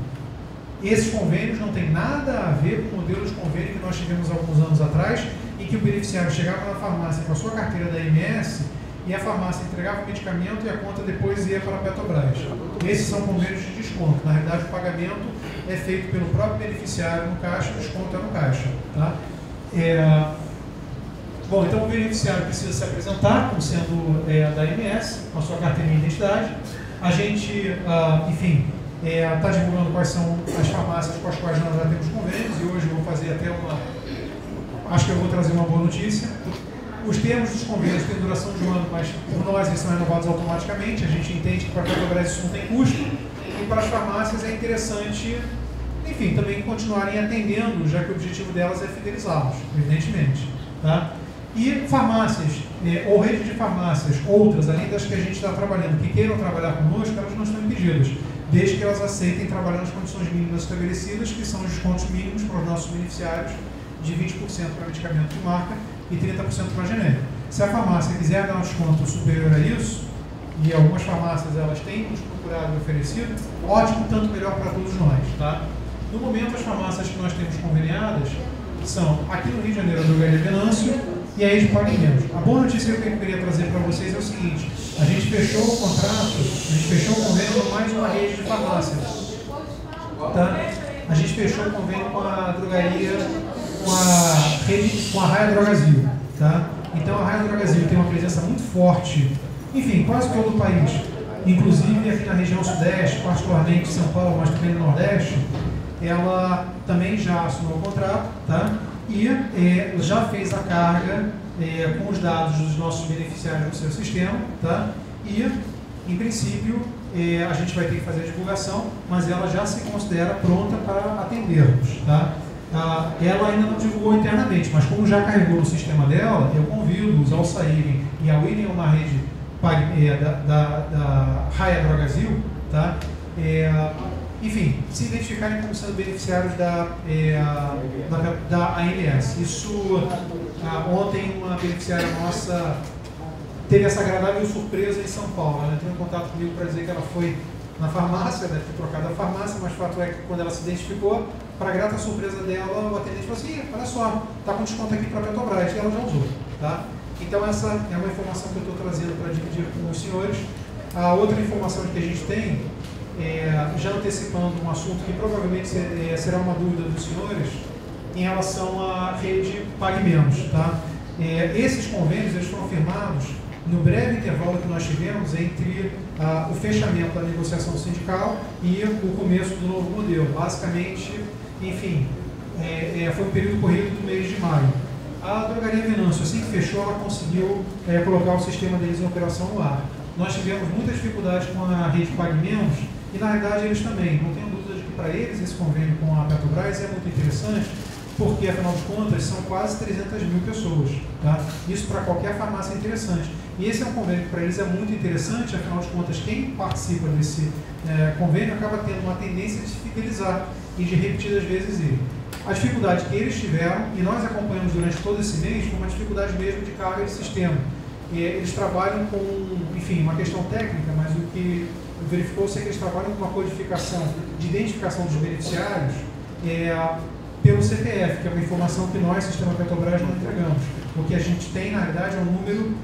esses convênios não têm nada a ver com o modelo de convênio que nós tivemos alguns anos atrás, em que o beneficiário chegava na farmácia com a sua carteira da MS e a farmácia entregava o medicamento e a conta depois ia para a Petrobras. Esses são convênios de desconto. Na realidade, o pagamento é feito pelo próprio beneficiário no caixa, o desconto é no caixa. Tá? Bom, então o beneficiário precisa se apresentar como sendo da MS, com a sua carteira de identidade. A gente, enfim, está divulgando quais são as farmácias com as quais nós já temos convênios, e hoje eu vou fazer até acho que eu vou trazer uma boa notícia. Os termos dos convênios têm duração de um ano, mas por nós eles são renovados automaticamente. A gente entende que para a Petrobras isso não tem custo, e para as farmácias é interessante, enfim, também continuarem atendendo, já que o objetivo delas é fidelizá-los, evidentemente. Tá? E farmácias, ou rede de farmácias, outras, além das que a gente está trabalhando, que queiram trabalhar conosco, elas não estão impedidas, desde que elas aceitem trabalhar nas condições mínimas estabelecidas, que são os descontos mínimos para os nossos beneficiários, de 20% para medicamento de marca e 30% para genérico. Se a farmácia quiser dar um desconto superior a isso, e algumas farmácias elas têm nos procurado e oferecido, ótimo, tanto melhor para todos nós. Tá? No momento, as farmácias que nós temos conveniadas são, aqui no Rio de Janeiro, a Drogaria Venâncio, e aí eles pagam menos. A boa notícia que eu queria trazer para vocês é o seguinte: a gente fechou o contrato, a gente fechou o convênio com mais uma rede de farmácias. Tá? A gente fechou o convênio com a drogaria, com a Raia Drogazil. Tá? Então a Raia Drogazil tem uma presença muito forte, enfim, quase todo o país. Inclusive aqui na região sudeste, particularmente São Paulo, mas também no Nordeste, ela também já assinou o contrato, tá? E já fez a carga com os dados dos nossos beneficiários no seu sistema, tá? E, em princípio, a gente vai ter que fazer a divulgação, mas ela já se considera pronta para atendermos, tá? Ela ainda não divulgou internamente, mas como já carregou no sistema dela, eu convido-os ao saírem e ao irem a uma rede da Raia Drogazil, tá? Enfim, se identificarem como sendo beneficiários da ANS. Isso, ontem uma beneficiária nossa teve essa agradável surpresa em São Paulo. Ela entrou em contato comigo para dizer que ela foi na farmácia, deve ter trocado a farmácia, mas o fato é que quando ela se identificou, para a grata surpresa dela, o atendente falou assim: olha só, está com desconto aqui para a Petrobras, e ela já usou. Tá? Então essa é uma informação que eu estou trazendo para dividir com os senhores. A outra informação que a gente tem, já antecipando um assunto que provavelmente será uma dúvida dos senhores, em relação à rede Pague Menos. Tá? Esses convênios eles foram firmados no breve intervalo que nós tivemos entre o fechamento da negociação sindical e o começo do novo modelo. Basicamente, enfim, foi um período corrido do mês de maio. A Drogaria Venâncio, assim que fechou, ela conseguiu colocar o sistema deles em operação no ar. Nós tivemos muitas dificuldades com a rede Pague Menos, e na verdade eles também. Não tenho dúvida de que para eles esse convênio com a Petrobras é muito interessante, porque afinal de contas são quase 300 mil pessoas. Tá? Isso para qualquer farmácia é interessante. E esse é um convênio que para eles é muito interessante, afinal de contas quem participa desse convênio acaba tendo uma tendência de se fidelizar e de repetidas vezes ir. A dificuldade que eles tiveram, e nós acompanhamos durante todo esse mês, foi uma dificuldade mesmo de carga de sistema. Eles trabalham com, enfim, uma questão técnica, mas o que verificou-se é que eles trabalham com uma codificação de identificação dos beneficiários pelo CPF, que é uma informação que nós, Sistema Petrobras, não entregamos. O que a gente tem, na verdade, é um número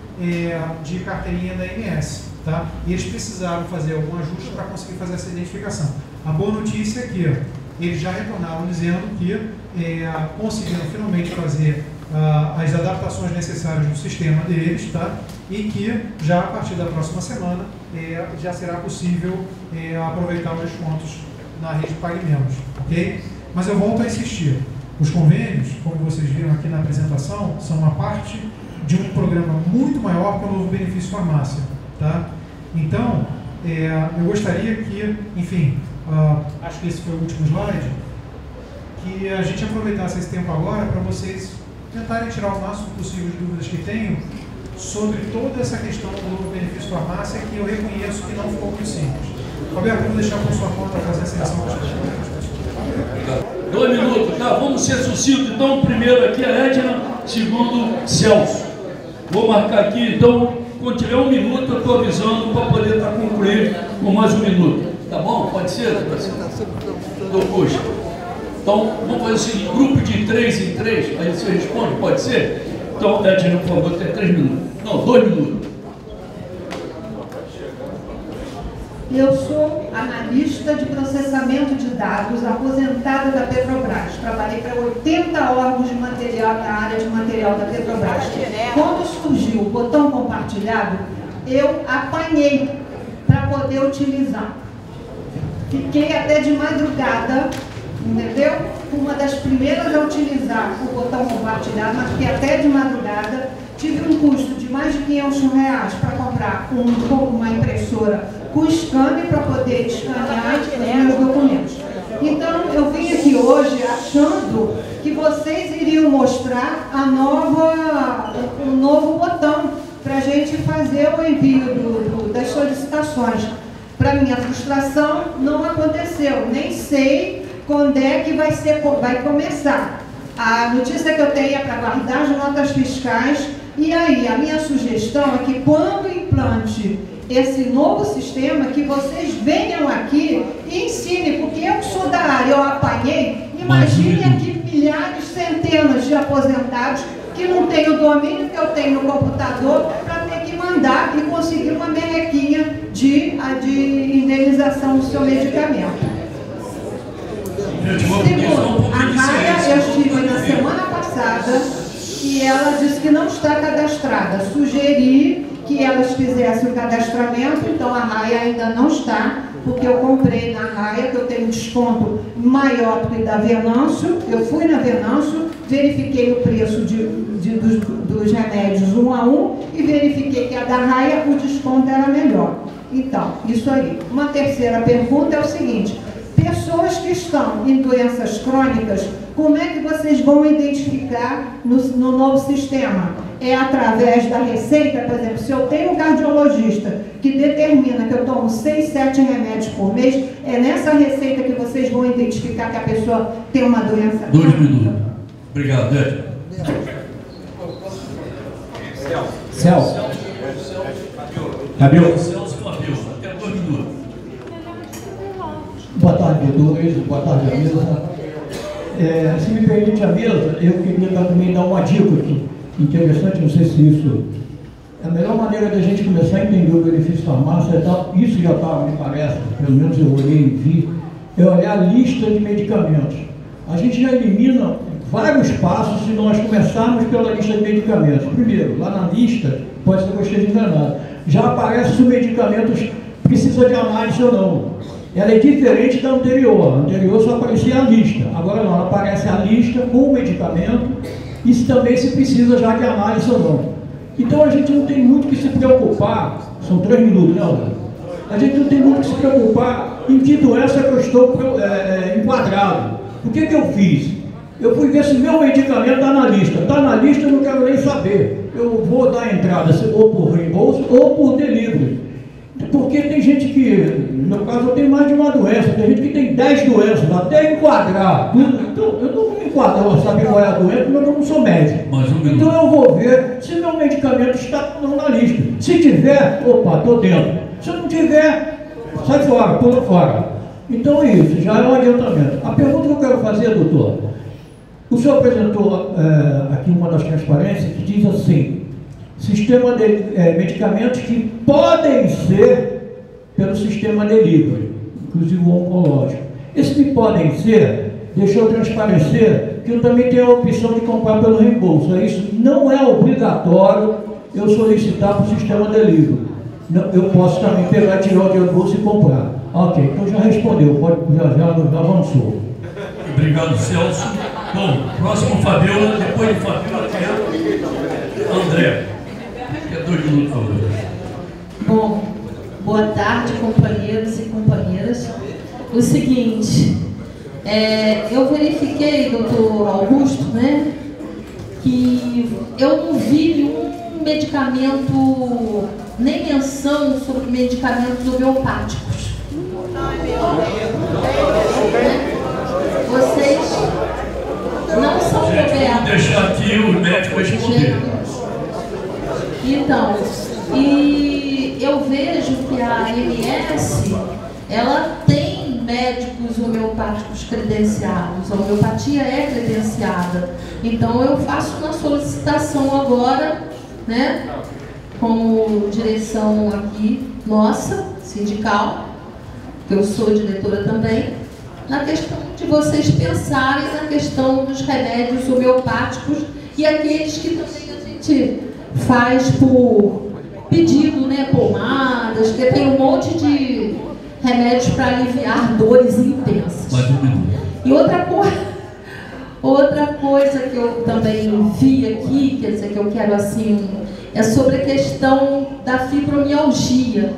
de carteirinha da ANS. Tá? E eles precisaram fazer algum ajuste para conseguir fazer essa identificação. A boa notícia é que eles já retornaram dizendo que conseguiram finalmente fazer as adaptações necessárias no sistema deles, tá? E que já a partir da próxima semana já será possível aproveitar os descontos na rede Pague Menos, ok? Mas eu volto a insistir, os convênios, como vocês viram aqui na apresentação, são uma parte de um programa muito maior que o Novo Benefício Farmácia, tá? Então, eu gostaria que, enfim, acho que esse foi o último slide, que a gente aproveitasse esse tempo agora para vocês tentarem tirar o máximo possível de dúvidas que tenham sobre toda essa questão do Novo Benefício Farmácia, que eu reconheço que não ficou muito simples. Roberto, eu vou deixar por sua conta fazer a seleção. 2 minutos, tá? Vamos ser sucintos. Então, primeiro aqui a Edna, segundo Celso. Vou marcar aqui, então, quando tiver 1 minuto, eu estou avisando para poder estar concluindo com mais 1 minuto. Tá bom? Pode ser? Então, puxa. Então, vamos fazer o seguinte, grupo de 3 em 3, aí você responde, pode ser? Então, Edna, por favor, tem 3 minutos. Não, 2 minutos. Eu sou analista de processamento de dados, aposentada da Petrobras. Trabalhei para 80 órgãos de material na área de material da Petrobras. Quando surgiu o botão compartilhado, eu apanhei para poder utilizar. Fiquei até de madrugada, entendeu? Uma das primeiras a utilizar o botão compartilhado, mas fiquei até de madrugada. Tive um custo de mais de R$500 para comprar uma impressora com scanner para poder escanear os meus documentos. Então, eu vim aqui hoje achando que vocês iriam mostrar o novo botão para a gente fazer o envio das solicitações. Para minha frustração, não aconteceu. Nem sei quando é que vai começar. A notícia que eu tenho é para guardar as notas fiscais. E aí, a minha sugestão é que quando implante esse novo sistema, que vocês venham aqui e ensinem, porque eu sou da área, eu apanhei, imagine aqui milhares, centenas de aposentados que não tem o domínio que eu tenho no computador para ter que mandar e conseguir uma merrequinha de indenização do seu medicamento. Segundo, a Raia, eu estive na semana passada e ela disse que não está cadastrada. Sugeri que elas fizessem o cadastramento, então a Raia ainda não está, porque eu comprei na Raia, que eu tenho um desconto maior do que da Venâncio. Eu fui na Venâncio, verifiquei o preço dos remédios 1 a 1 e verifiquei que a da Raia, o desconto era melhor. Então, isso aí. Uma terceira pergunta é o seguinte: pessoas que estão em doenças crônicas, como é que vocês vão identificar no novo sistema? É através da receita? Por exemplo, se eu tenho um cardiologista que determina que eu tomo 6, 7 remédios por mês, é nessa receita que vocês vão identificar que a pessoa tem uma doença? 2 minutos. Obrigado, Ed. Celso. Fabiola. Celso Fabiola, até 2 minutos. Boa tarde, doutores. Boa tarde, a mesa. Se me permite a mesa, eu queria também dar uma dica aqui. Interessante, não sei se isso... A melhor maneira da gente começar a entender o benefício farmácia, isso já está, me parece, pelo menos eu olhei e vi, é olhar a lista de medicamentos. A gente já elimina vários passos se nós começarmos pela lista de medicamentos. Primeiro, lá na lista, pode ser que eu esteja enganado, já aparece se o medicamento precisa de análise ou não. Ela é diferente da anterior. A anterior só aparecia a lista. Agora não, ela aparece a lista com o medicamento e também se precisa já de análise ou não. Então a gente não tem muito que se preocupar, são 3 minutos, não, né? A gente não tem muito que se preocupar em que doença que eu estou enquadrado. O que eu fiz? Eu fui ver se meu medicamento está na lista. Está na lista, eu não quero nem saber. Eu vou dar entrada, ou por reembolso ou por delivery. Porque tem gente que, no meu caso, eu tenho mais de uma doença, tem gente que tem 10 doenças, até enquadrar tudo. Então, eu não vou enquadrar, eu saber qual é a doença, mas eu não sou médico. Então eu vou ver se meu medicamento está ou não na lista. Se tiver, opa, estou dentro. Se não tiver, sai fora, pula fora. Então é isso, já é um adiantamento. A pergunta que eu quero fazer, doutor, o senhor apresentou aqui uma das transparências que diz assim: sistema de medicamentos que podem ser pelo sistema delivery, inclusive o oncológico. Esse que podem ser, deixa eu transparecer que eu também tenho a opção de comprar pelo reembolso. Isso não é obrigatório eu solicitar para o sistema delivery. Eu posso também pegar, tirar o dinheiro do bolso e comprar. Ok, então já respondeu, já avançou. Obrigado, Celso. Bom, próximo Fabiola, depois de Fabiola, André. 2 minutos, por favor. Bom, boa tarde, companheiros e companheiras. O seguinte, eu verifiquei, doutor Augusto, né, que eu não vi nenhum medicamento, nem menção sobre medicamentos homeopáticos. Vocês não são cobertos. Vamos deixar aqui o médico responder. Então, e eu vejo que a AMS, ela tem médicos homeopáticos credenciados, a homeopatia é credenciada. Então eu faço uma solicitação agora, né, como direção aqui nossa, sindical, que eu sou diretora também, na questão de vocês pensarem na questão dos remédios homeopáticos e aqueles que também a gente faz por pedido, né, pomadas, que tem um monte de remédios para aliviar dores intensas. E outra coisa que eu também vi aqui, quer dizer, que eu quero assim, é sobre a questão da fibromialgia.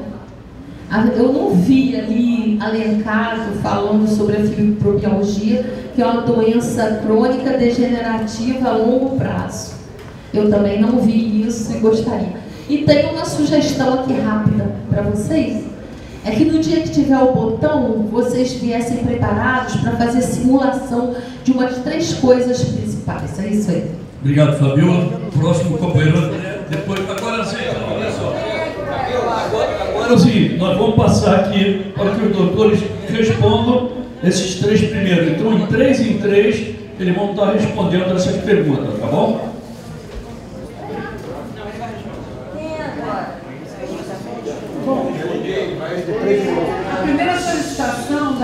Eu não vi ali alencado falando sobre a fibromialgia, que é uma doença crônica degenerativa a longo prazo. Eu também não vi isso e gostaria. E tem uma sugestão aqui rápida para vocês. É que no dia que tiver o botão, vocês viessem preparados para fazer simulação de umas 3 coisas principais. É isso aí. Obrigado, Fabiola. Próximo companheiro, depois, agora sim, olha só. Agora sim, nós vamos passar aqui para que os doutores respondam esses 3 primeiros. Então, em 3 eles vão estar respondendo essas perguntas, tá bom?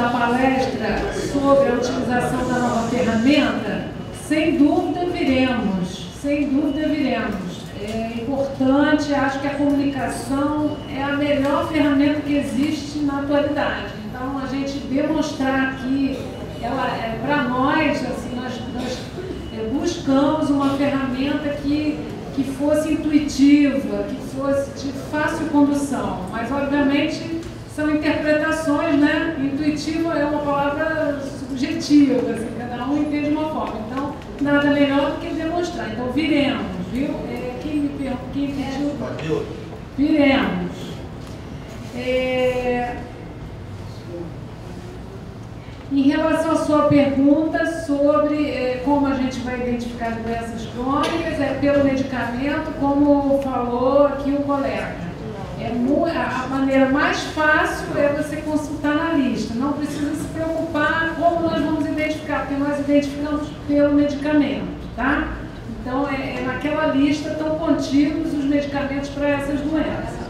da palestra sobre a utilização da nova ferramenta, sem dúvida viremos, sem dúvida viremos. É importante, acho que a comunicação é a melhor ferramenta que existe na atualidade. Então, a gente demonstrar aqui, ela, para nós, assim, nós buscamos uma ferramenta que fosse intuitiva, que fosse de fácil condução, mas, obviamente, são interpretações, né? Intuitivo é uma palavra subjetiva, assim, cada um entende de uma forma. Então, nada melhor do que demonstrar. Então, viremos, viu? Quem pediu? Viremos. Em relação à sua pergunta sobre como a gente vai identificar as doenças crônicas, pelo medicamento, como falou aqui o colega. A maneira mais fácil é você consultar na lista. Não precisa se preocupar como nós vamos identificar, porque nós identificamos pelo medicamento, tá? Então, naquela lista estão contidos os medicamentos para essas doenças.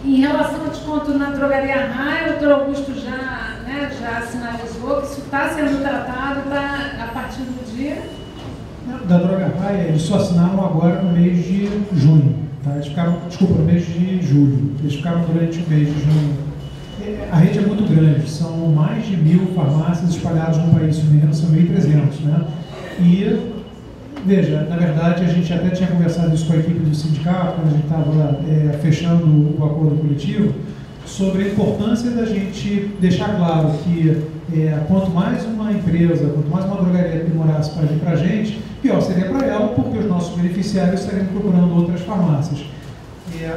Em relação ao desconto na drogaria Raia, o Dr. Augusto já sinalizou que isso está sendo tratado a partir do dia. Da droga Raia, eles só assinaram agora no mês de junho. Tá? Eles ficaram, no mês de julho. Eles ficaram durante o mês de junho. A rede é muito grande, são mais de 1.000 farmácias espalhadas no país, se não me engano, são 1.300, né? E, veja, na verdade, a gente até tinha conversado isso com a equipe do sindicato, quando a gente estava fechando o acordo coletivo, sobre a importância da gente deixar claro que quanto mais uma empresa, quanto mais uma drogaria demorasse para vir para a gente, pior seria para ela, porque os nossos beneficiários estariam procurando outras farmácias.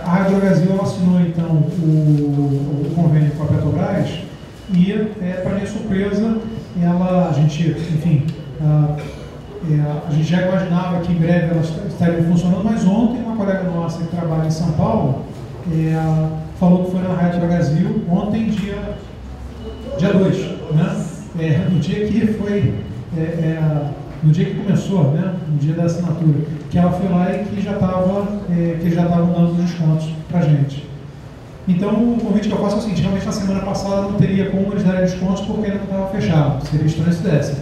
A Rádio Brasil assinou, então, o convênio com a Petrobras e, para minha surpresa, a gente já imaginava que em breve elas estariam funcionando, mas ontem uma colega nossa que trabalha em São Paulo falou que foi na Rádio Brasil ontem, dia 2, né? No dia que foi... no dia que começou, né, no dia da assinatura, que ela foi lá e que já estavam dando os descontos para a gente. Então, o convite que eu faço é o seguinte: realmente na semana passada não teria como eles darem descontos porque ainda não estava fechado, seria estranho se desse.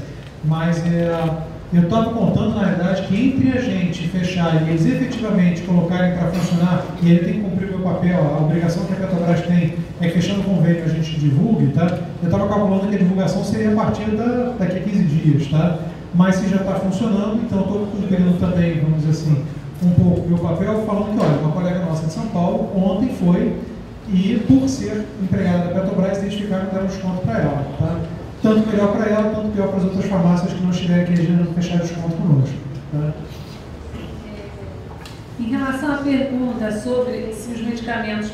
Mas eu estava contando, na verdade, que entre a gente fechar e eles efetivamente colocarem para funcionar, e ele tem que cumprir o meu papel, a obrigação que a Petrobras tem é que, fechando o convênio, a gente divulgue, tá? Eu estava calculando que a divulgação seria a partir daqui a 15 dias, tá? Mas se já está funcionando, então estou cumprindo também, vamos dizer assim, um pouco o meu papel, falando que, olha, uma colega nossa de São Paulo ontem foi e, por ser empregada da Petrobras, identificaram que deram desconto para ela, tá? Tanto melhor para ela, tanto pior para as outras farmácias que não estiverem aqui agendando fechar desconto conosco, tá? Em relação à pergunta sobre se os medicamentos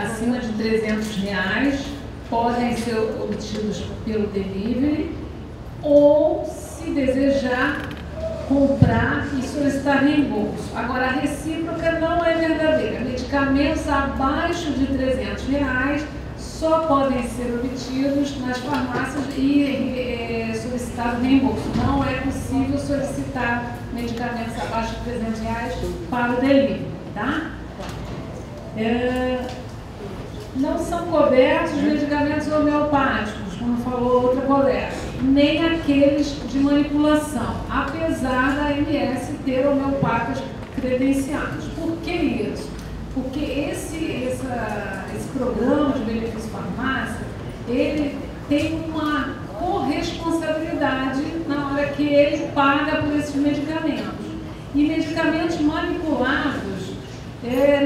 acima de R$300 podem ser obtidos pelo delivery ou, se desejar, comprar e solicitar reembolso. Agora, a recíproca não é verdadeira. Medicamentos abaixo de R$300 só podem ser obtidos nas farmácias e solicitar reembolso. Não é possível solicitar medicamentos abaixo de R$300 para o delivery, tá? Não são cobertos os medicamentos homeopáticos, como falou outra colega, nem aqueles de manipulação, apesar da AMS ter homeopatas credenciados. Por que isso? Porque esse programa de benefício farmácia, ele tem uma corresponsabilidade na hora que ele paga por esses medicamentos. E medicamentos manipulados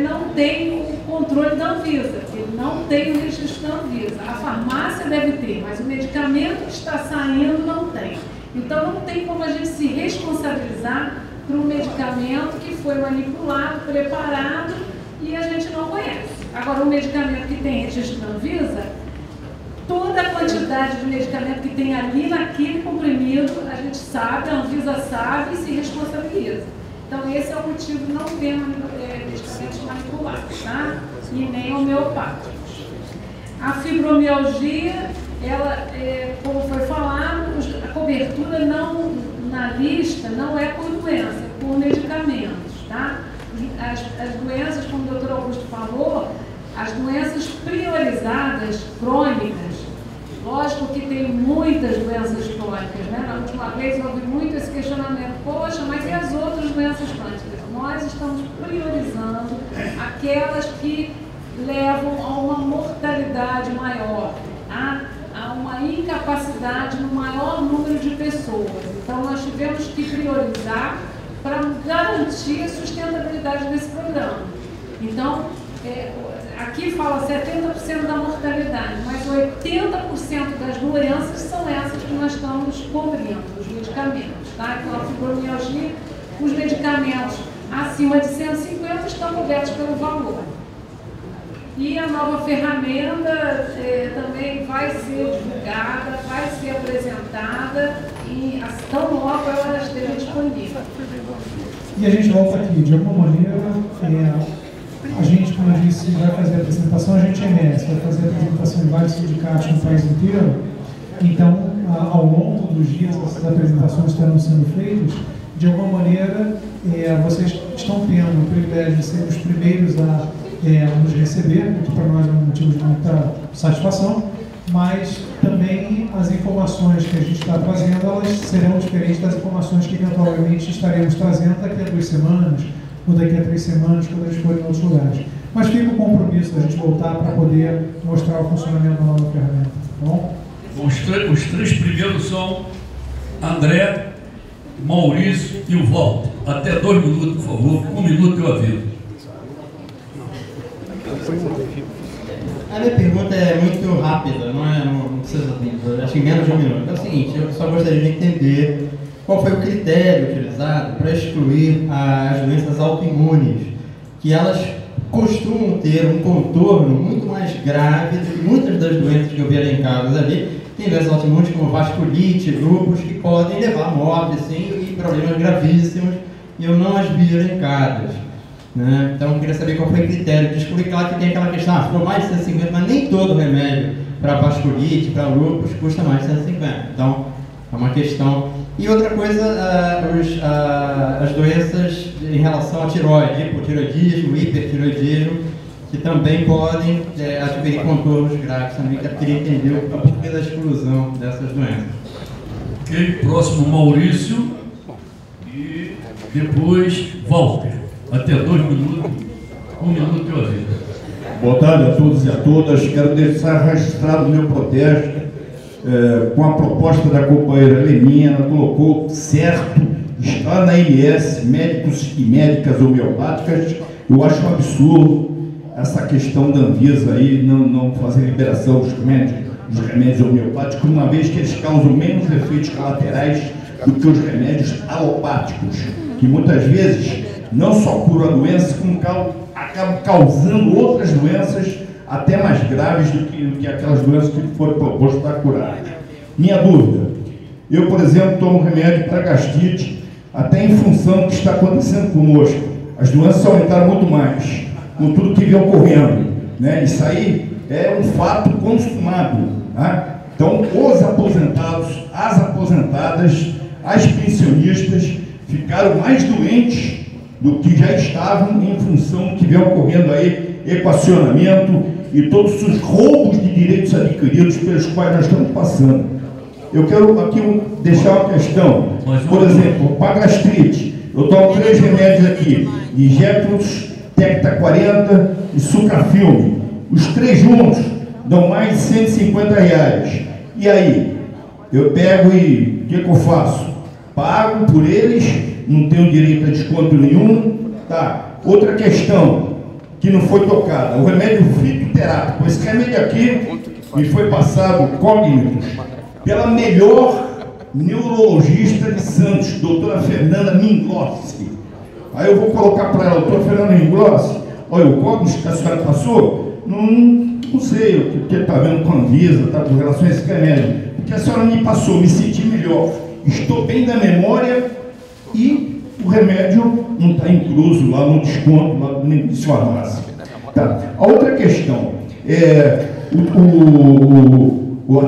não tem o controle da Anvisa, ele não tem o registro da Anvisa. A farmácia deve ter, mas o medicamento que está saindo não tem. Então não tem como a gente se responsabilizar por um medicamento que foi manipulado, preparado e a gente não conhece. Agora, o medicamento que tem registro da Anvisa, toda a quantidade de medicamento que tem ali naquele comprimido, a gente sabe, a Anvisa sabe e se responsabiliza. Então, esse é o motivo de não ter medicamentos manipulados, tá? E nem homeopáticos. A fibromialgia, ela, como foi falado, a cobertura não, na lista não é por doença, é por medicamentos, tá? As doenças, como o Dr. Augusto falou, as doenças priorizadas crônicas, lógico que tem muitas doenças crônicas, né? Na última vez houve muito esse questionamento, poxa, mas e as outras doenças crônicas? Nós estamos priorizando aquelas que levam a uma mortalidade maior, a uma incapacidade no maior número de pessoas. Então, nós tivemos que priorizar para garantir a sustentabilidade desse programa. Então, aqui fala 70% da mortalidade, mas 80% das doenças são essas que nós estamos cobrindo, os medicamentos. Tá? Então, a fibromialgia, os medicamentos acima de 150 estão cobertos pelo valor. E a nova ferramenta também vai ser divulgada, vai ser apresentada e tão logo ela esteja disponível. E a gente volta aqui, de alguma maneira, a gente, como eu disse, vai fazer a apresentação, a gente vai fazer a apresentação em vários sindicatos no país inteiro. Então, ao longo dos dias, essas apresentações estarão sendo feitas. De alguma maneira, vocês estão tendo o privilégio de ser os primeiros a nos receber, o que para nós é um motivo de muita satisfação, mas também as informações que a gente está trazendo, elas serão diferentes das informações que eventualmente estaremos trazendo daqui a 2 semanas, ou daqui a 3 semanas, quando a gente for em outros lugares. Mas fica o compromisso da gente voltar para poder mostrar o funcionamento da nova ferramenta. Tá bom? Os 3 primeiros são André, Maurício e o Walter. Até 2 minutos, por favor. 1 minuto eu aviso. A minha pergunta é muito rápida, não precisa tempo, acho que menos de 1 minuto. É o seguinte, eu só gostaria de entender qual foi o critério utilizado para excluir as doenças autoimunes, que elas costumam ter um contorno muito mais grave do que muitas das doenças que eu vi elencadas ali. Tem doenças autoimunes como vasculite, lúpus, que podem levar à morte, sim, e problemas gravíssimos, e eu não as vi elencadas. Né? Então, eu queria saber qual foi o critério de excluir. Claro que tem aquela questão, ficou mais de 150, mas nem todo remédio para vasculite, para lúpus, custa mais de 150. Então, é uma questão. E outra coisa, as doenças em relação à tireoide, hipotireoidismo, hipertireoidismo, que também podem adquirir contornos graves. Também queria entender o porquê da exclusão dessas doenças. Ok, próximo Maurício e depois Walter. Até 2 minutos, 1 minuto eu aviso. Boa tarde a todos e a todas. Quero deixar registrado o meu protesto com a proposta da companheira Leminha. Ela colocou certo, está na MS, médicos e médicas homeopáticas. Eu acho um absurdo essa questão da Anvisa aí não fazer liberação dos remédios homeopáticos, uma vez que eles causam menos efeitos colaterais do que os remédios alopáticos, que muitas vezes não só cura a doença, como acaba causando outras doenças até mais graves do que aquelas doenças que foram propostas para curar. Minha dúvida, eu, por exemplo, tomo remédio para gastrite, até em função do que está acontecendo conosco. As doenças aumentaram muito mais, com tudo que vem ocorrendo, né? Isso aí é um fato consumado. Tá? Então, os aposentados, as aposentadas, as pensionistas ficaram mais doentes do que já estavam em função do que vem ocorrendo aí, equacionamento e todos os roubos de direitos adquiridos pelos quais nós estamos passando. Eu quero aqui deixar uma questão. Por exemplo, para gastrite, eu tomo 3 remédios aqui, Injectus, Tecta 40 e Sucafilme. Os 3 juntos dão mais de 150 reais. E aí? Eu pego e o que eu faço? Pago por eles, não tenho direito a desconto nenhum. Tá. Outra questão que não foi tocada, o remédio fitoterápico. Esse remédio aqui me foi passado cognitos pela melhor neurologista de Santos, doutora Fernanda Minglossi. Aí eu vou colocar para ela, doutora Fernanda Minglossi, olha, o cognitos que a senhora passou, não sei o que está vendo com a Anvisa, está com relação a esse remédio, porque a senhora me passou, me senti melhor, estou bem da memória e o remédio não está incluso lá no desconto, lá no farmácia. Tá. A outra questão é o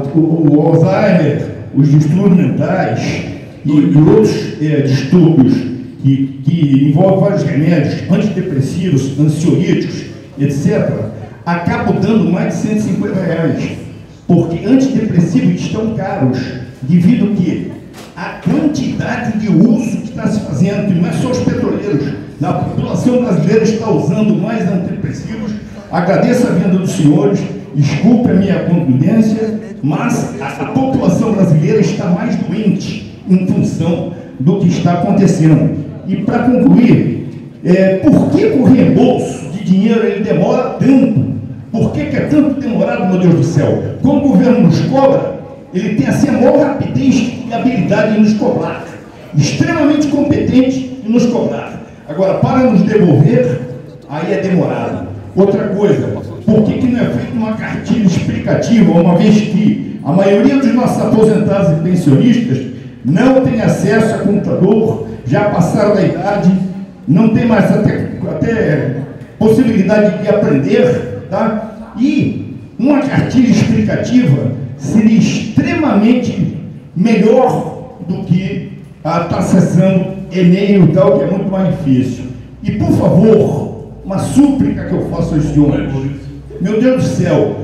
Alzheimer, os distúrbios mentais e outros distúrbios que envolvem vários remédios, antidepressivos, ansiolíticos, etc. acabo dando mais de R$150, porque antidepressivos estão caros, devido que a quantidade de uso que está se fazendo, e não é só os petroleiros, a população brasileira está usando mais antidepressivos. Agradeço a vinda dos senhores, desculpe a minha contundência, mas a população brasileira está mais doente em função do que está acontecendo. E para concluir, por que o reembolso de dinheiro ele demora tanto? Por que é tanto demorado, meu Deus do céu? Quando o governo nos cobra, ele tem assim a maior rapidez e habilidade em nos cobrar, extremamente competente em nos cobrar. Agora, para nos devolver, aí é demorado. Outra coisa, por que não é feita uma cartilha explicativa, uma vez que a maioria dos nossos aposentados e pensionistas não tem acesso a computador, já passaram da idade, não tem mais até possibilidade de aprender, tá? E uma cartilha explicativa seria extremamente melhor do que estar acessando e-mail e tal, que é muito mais difícil. E, por favor, uma súplica que eu faço aos senhores, meu Deus do céu,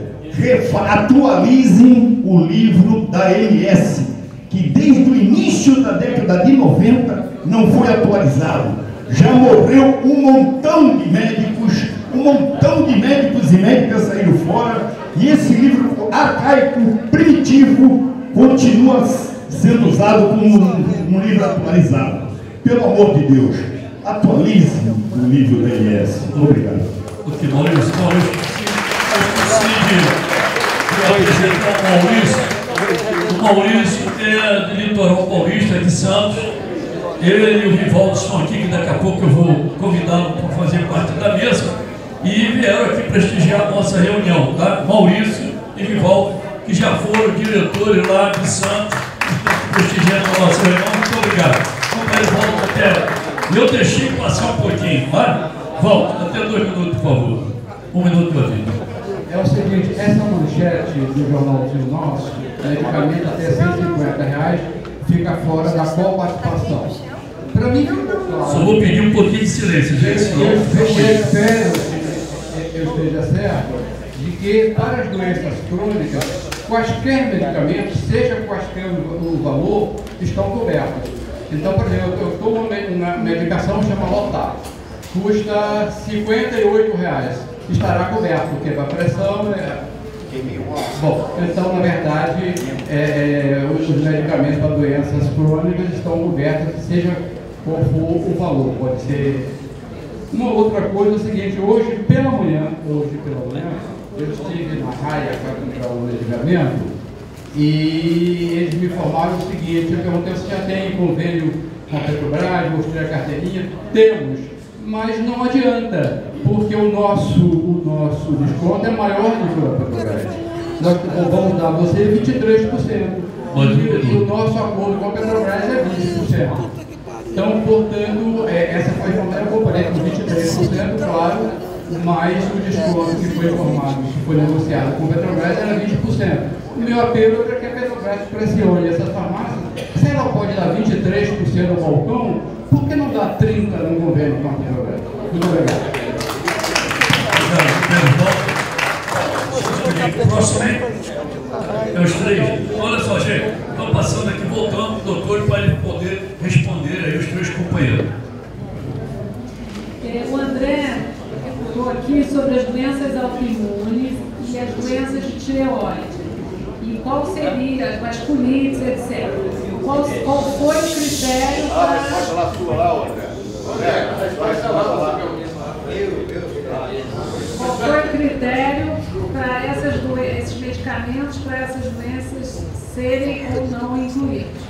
atualizem o livro da MS, que desde o início da década de 90 não foi atualizado. Já morreu um montão de médicos e médicas saíram fora, e esse livro arcaico, primitivo, continua sendo usado como um livro atualizado. Pelo amor de Deus, atualize o livro da MS. Obrigado. Porque Maurício, eu esqueci de apresentar o Maurício. O Maurício é de Litoral Paulista, de Santos. Ele e o Rivaldo estão aqui, que daqui a pouco eu vou convidá-lo para fazer parte da mesa. E vieram aqui prestigiar a nossa reunião, tá? Maurício e Rivaldo, que já foram diretores lá de Santos, prestigiando a nossa reunião. Muito obrigado. Volta até. Eu deixei passar um pouquinho, tá? Volta, até 2 minutos, por favor. 1 minuto para vida. É o seguinte, essa manchete do jornalzinho nosso, medicamento até R$150, fica fora da coparticipação. Para mim fica claro. Só vou pedir um pouquinho de silêncio, gente. Eu espero que eu esteja certo de que para as doenças crônicas, quaisquer medicamentos, seja quaisquer o valor, estão cobertos. Então, por exemplo, eu tomo uma medicação chamada Lotar, custa R$58, estará coberto, porque para pressão Bom, então, na verdade, os medicamentos para doenças crônicas estão cobertos, seja qual for o valor, pode ser. Uma outra coisa é o seguinte, hoje pela manhã, eu estive na Raia para comprar um medicamento, e eles me informaram o seguinte, eu perguntei se já tem convênio com a Petrobras, mostrei a carteirinha, temos, mas não adianta, porque o nosso desconto é maior do que a Petrobras. Nós vamos dar a você 23%, e o nosso acordo com a Petrobras é 20%. Então, portanto, essa foi a informação, eu comparei com 23%, claro, mas o desconto que foi informado, que foi negociado com a Petrobras era 20%. O meu apelo é para que a Petrobras pressione essa farmácia. Se ela pode dar 23% no balcão, por que não dá 30% no convênio com a Petrobras? Muito obrigado. Próximo é os 3. Olha só, gente, estão passando aqui, voltando o doutor para ele poder responder aí os 3 companheiros. O André perguntou aqui sobre as doenças autoimunes e as doenças de tireoide. E qual seria as vasculites, etc. Qual foi o critério para... Pode falar sua lá, André. Qual foi o critério para esses medicamentos, para essas doenças serem ou não incluídos?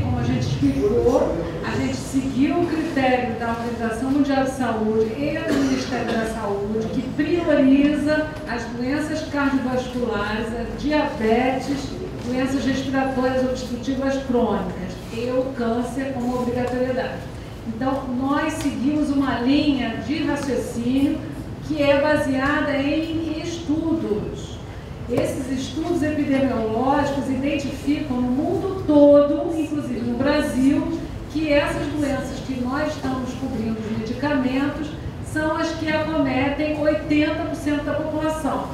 Como a gente explicou, a gente seguiu o critério da Organização Mundial de Saúde e do Ministério da Saúde, que prioriza as doenças cardiovasculares, a diabetes, doenças respiratórias obstrutivas crônicas e o câncer como obrigatoriedade. Então, nós seguimos uma linha de raciocínio que é baseada em estudos. Esses estudos epidemiológicos identificam no mundo todo, inclusive no Brasil, que essas doenças que nós estamos cobrindo os medicamentos são as que acometem 80% da população.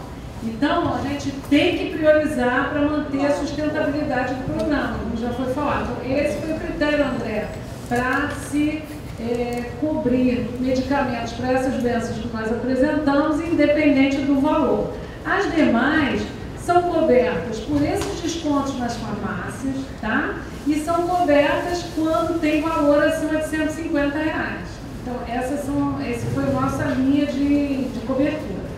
Então, a gente tem que priorizar para manter a sustentabilidade do programa, como já foi falado. Então, esse foi o critério, André, para se cobrir medicamentos para essas doenças que nós apresentamos, independente do valor. As demais são cobertas por esses descontos nas farmácias, tá? E são cobertas quando tem valor acima de R$150. Então, essa foi a nossa linha de cobertura.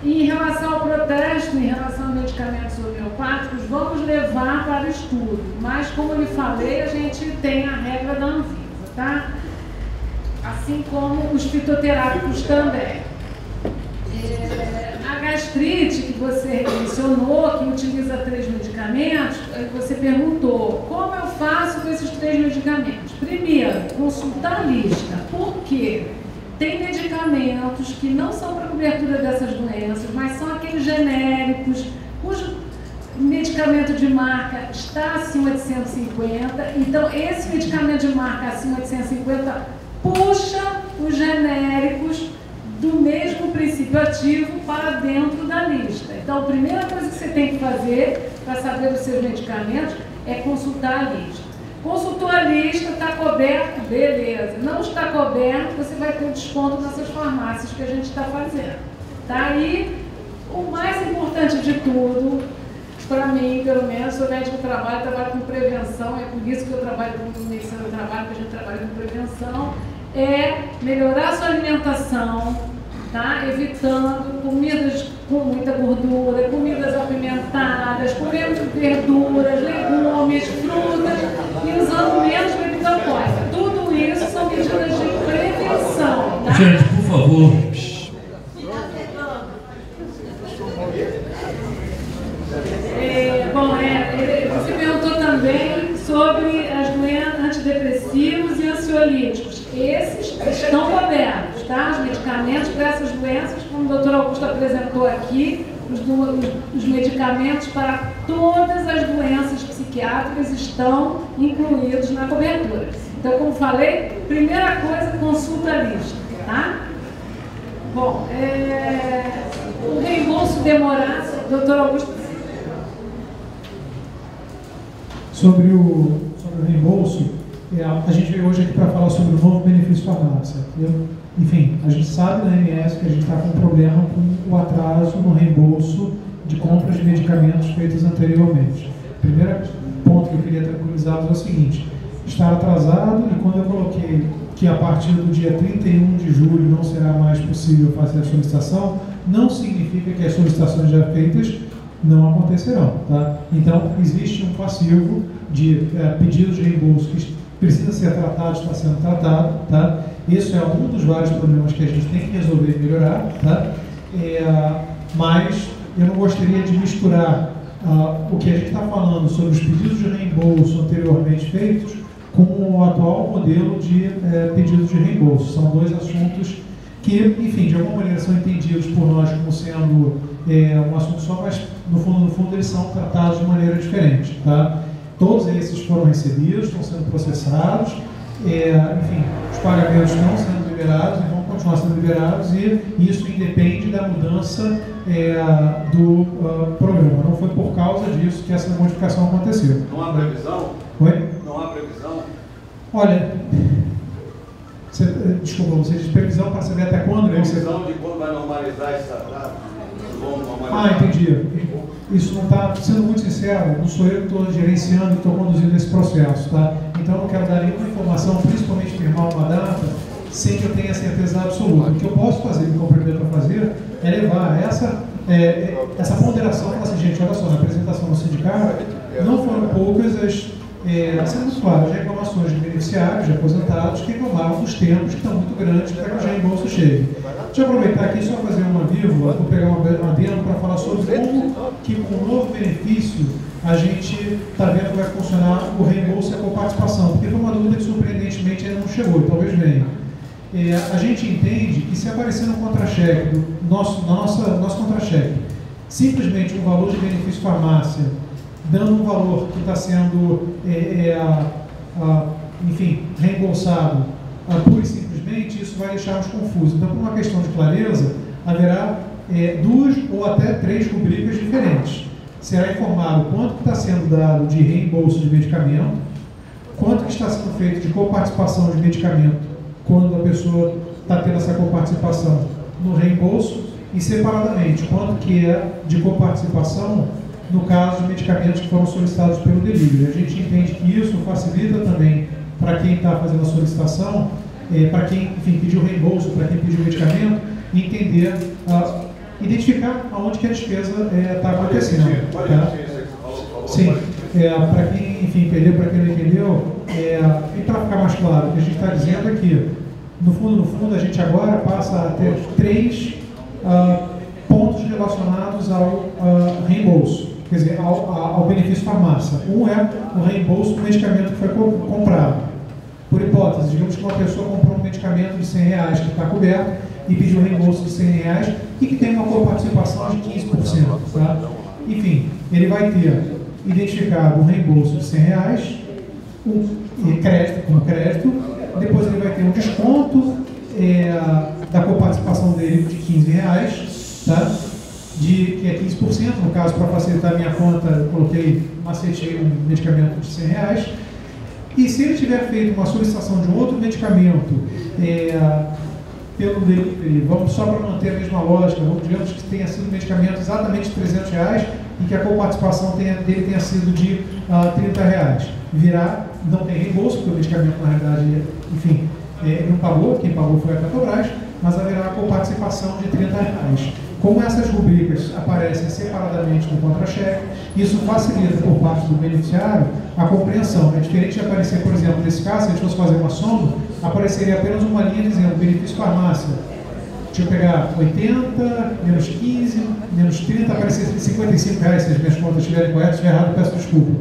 Em relação ao protesto, em relação a medicamentos homeopáticos, vamos levar para estudo. Mas, como eu lhe falei, a gente tem a regra da Anvisa, tá? Assim como os fitoterápicos também. A gastrite, que você mencionou, que utiliza 3 medicamentos, você perguntou, como eu faço com esses 3 medicamentos? Primeiro, consultar a lista. Por quê? Tem medicamentos que não são para cobertura dessas doenças, mas são aqueles genéricos, cujo medicamento de marca está acima de 150. Então, esse medicamento de marca acima de 150 puxa os genéricos do mesmo princípio ativo para dentro da lista. Então, a primeira coisa que você tem que fazer para saber dos seus medicamentos é consultar a lista. Consultou a lista, está coberto, beleza. Não está coberto, você vai ter um desconto nessas farmácias que a gente está fazendo. Tá? E o mais importante de tudo, para mim, pelo menos, sou médico do trabalho com prevenção, é por isso que eu trabalho com medicina do trabalho, que a gente trabalha com prevenção, é melhorar a sua alimentação, tá? Evitando comidas com muita gordura, comidas apimentadas, comendo verduras, legumes, frutas e usando menos bebida alcoólica. Tudo isso são medidas de prevenção, tá? Gente, por favor. Você perguntou também sobre as doenças antidepressivos e ansiolíticos. Esses estão cobertos, tá? Os medicamentos para essas doenças, como o doutor Augusto apresentou aqui, os medicamentos para todas as doenças psiquiátricas estão incluídos na cobertura. Então, como falei, primeira coisa, consulta a lista, tá? Bom, o reembolso demorado, doutor Augusto. Sobre o reembolso, a gente veio hoje aqui para falar sobre o novo benefício farmácia. Enfim, a gente sabe na MS que a gente está com um problema com o atraso no reembolso de compras de medicamentos feitos anteriormente. O primeiro ponto que eu queria tranquilizá-los é o seguinte: está atrasado, e quando eu coloquei que a partir do dia 31 de julho não será mais possível fazer a solicitação, não significa que as solicitações já feitas não acontecerão, tá? Então, existe um passivo de pedidos de reembolso que precisa ser tratado, está sendo tratado, tá? Isso é um dos vários problemas que a gente tem que resolver e melhorar, tá? Mas eu não gostaria de misturar o que a gente está falando sobre os pedidos de reembolso anteriormente feitos com o atual modelo de pedidos de reembolso. São dois assuntos que, enfim, de alguma maneira são entendidos por nós como sendo um assunto só, mas no fundo eles são tratados de maneira diferente, tá? Todos esses foram recebidos, estão sendo processados, enfim, os pagamentos estão sendo liberados e vão continuar sendo liberados, e isso independe da mudança do programa. Não foi por causa disso que essa modificação aconteceu. Não há previsão? Oi? Não há previsão? Olha, desculpa, você diz previsão para saber até quando? Previsão de quando vai normalizar esse atraso? Entendi. Isso não está, sendo muito sincero, não sou eu que estou gerenciando e estou conduzindo esse processo, tá? Então eu não quero dar nenhuma informação, principalmente firmar uma data, sem que eu tenha certeza absoluta. O que eu posso fazer, me comprometo a fazer, é levar essa ponderação, falar assim, gente, olha só, na apresentação do sindicato, não foram poucas sendo muito claro, as reclamações de beneficiários, de aposentados, que reclamaram dos tempos que estão muito grandes para que o reembolso chegue. Deixa eu aproveitar aqui só fazer uma vírgula, vou pegar uma demo para falar sobre como que com o novo benefício a gente está vendo que vai funcionar o reembolso e a coparticipação, porque foi uma dúvida que surpreendentemente ainda não chegou, e talvez venha. A gente entende que se aparecer no contra-cheque, nosso contra-cheque, simplesmente um valor de benefício farmácia, dando um valor que está sendo, enfim, reembolsado pura e simplesmente, isso vai deixá-los confusos. Então, por uma questão de clareza, haverá 2 ou até 3 rubricas diferentes. Será informado quanto está sendo dado de reembolso de medicamento, quanto que está sendo feito de coparticipação de medicamento, quando a pessoa está tendo essa coparticipação no reembolso, e separadamente, quanto que é de coparticipação no caso de medicamentos que foram solicitados pelo delivery. A gente entende que isso facilita também para quem está fazendo a solicitação, para quem, enfim, pediu reembolso, para quem pediu medicamento, entender, identificar aonde que a despesa está acontecendo. Tá? Sim, para quem, enfim, entendeu, para quem não entendeu, e para ficar mais claro, o que a gente está dizendo é que, no fundo, a gente agora passa a ter 3 pontos relacionados ao reembolso, quer dizer, ao benefício farmácia. Um é o reembolso do medicamento que foi comprado. Por hipótese, digamos que uma pessoa comprou um medicamento de R$100 que está coberto e pediu um reembolso de R$100 e que tem uma coparticipação de 15%. Tá? Enfim, ele vai ter identificado um reembolso de R$100, como crédito, depois ele vai ter um desconto da coparticipação dele de R$15, tá? Que é 15%, no caso, para facilitar a minha conta, eu coloquei, macetei um medicamento de R$100. E se ele tiver feito uma solicitação de um outro medicamento pelo delivery, vamos só para manter a mesma lógica, digamos que tenha sido um medicamento exatamente de R$300 e que a coparticipação dele tenha sido de R$30. Não tem reembolso, porque o medicamento, na realidade, enfim, ele não pagou, quem pagou foi a Petrobras, mas haverá coparticipação de R$30. Como essas rubricas aparecem separadamente no contra-cheque, isso facilita por parte do beneficiário a compreensão. É diferente de aparecer, por exemplo, nesse caso, se a gente fosse fazer uma soma, apareceria apenas uma linha dizendo benefício farmácia. Deixa eu pegar 80, menos 15, menos 30, apareceria R$55, se as minhas contas estiverem corretas. Se estiver errado, peço desculpa.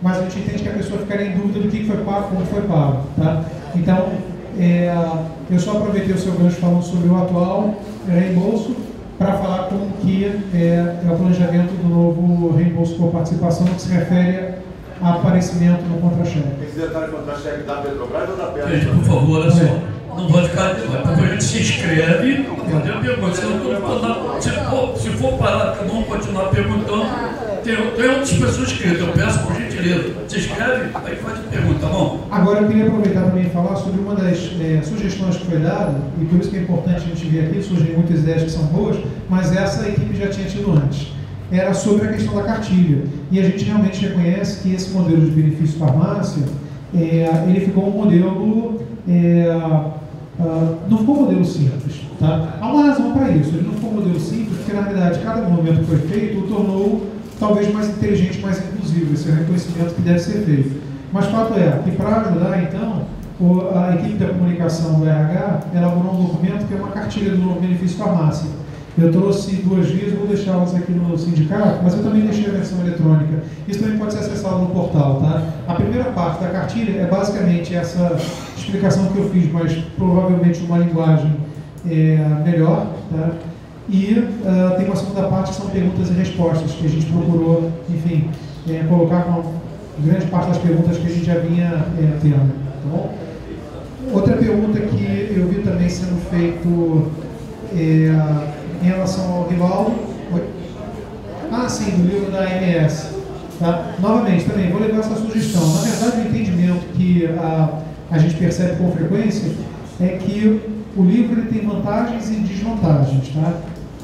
Mas a gente entende que a pessoa ficaria em dúvida do que foi pago, como foi pago. Tá? Então, eu só aproveitei o seu gancho falando sobre o atual reembolso, para falar como que é o planejamento do novo reembolso por participação que se refere a aparecimento no contra-cheque. Esse detalhe contra-cheque da Petrobras ou da Petrobras? Gente, por favor, olha só. Não vai ficar. Porque a gente se inscreve, entendeu? Pergunta. Se for parar, cada um continuar perguntando, tem outras pessoas inscritas. Eu peço por gentileza. Se inscreve, aí faz a pergunta, tá bom? Agora eu queria aproveitar também e falar sobre uma das sugestões que foi dada, e por isso que é importante a gente vir aqui, surgem muitas ideias que são boas, mas essa a equipe já tinha tido antes. Era sobre a questão da cartilha. E a gente realmente reconhece que esse modelo de benefício farmácia, ele ficou um modelo, não ficou um modelo simples. Tá? Há uma razão para isso. Ele não ficou um modelo simples, porque na realidade cada movimento que foi feito o tornou talvez mais inteligente, mais inclusivo. Esse é o reconhecimento que deve ser feito. Mas fato é que para ajudar, então, a equipe da comunicação do RH elaborou um documento que é uma cartilha do novo benefício farmácia. Eu trouxe 2 vias, vou deixá-las aqui no sindicato, mas eu também deixei a versão eletrônica. Isso também pode ser acessado no portal, tá? A primeira parte da cartilha é basicamente essa explicação que eu fiz, mas provavelmente numa linguagem melhor, tá? E tem uma segunda parte que são perguntas e respostas, que a gente procurou, enfim, colocar com grande parte das perguntas que a gente já vinha tendo, tá bom? Outra pergunta que eu vi também sendo feito em relação ao Rivaldo. Sim, do livro da AMS. Tá? Novamente, também vou levar essa sugestão. Na verdade, o entendimento que a gente percebe com frequência é que o livro ele tem vantagens e desvantagens. Tá?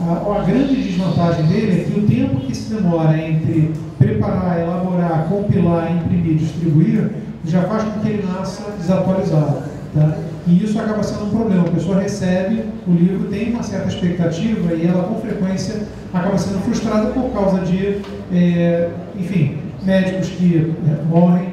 A grande desvantagem dele é que o tempo que se demora entre preparar, elaborar, compilar, imprimir e distribuir já faz com que ele nasça desatualizado. Tá? E isso acaba sendo um problema. A pessoa recebe o livro, tem uma certa expectativa e ela, com frequência, acaba sendo frustrada por causa de, enfim, médicos que morrem,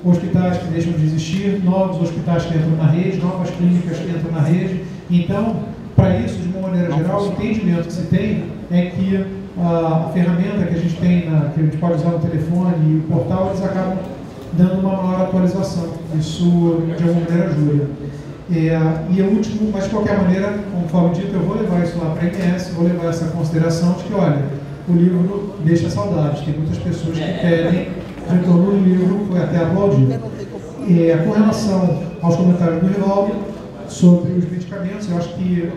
hospitais que deixam de existir, novos hospitais que entram na rede, novas clínicas que entram na rede. Então, para isso, de uma maneira geral, o entendimento que se tem é que a ferramenta que a gente tem, que a gente pode usar no telefone e o portal, eles acabam dando uma maior atualização. Isso, de alguma maneira, ajuda. E o último, mas de qualquer maneira, conforme dito, eu vou levar isso lá para a MS, vou levar essa consideração de que, olha, o livro deixa saudades. Tem muitas pessoas que pedem retorno do livro, foi até aplaudido. Com relação aos comentários do Rivaldo sobre os medicamentos, eu acho que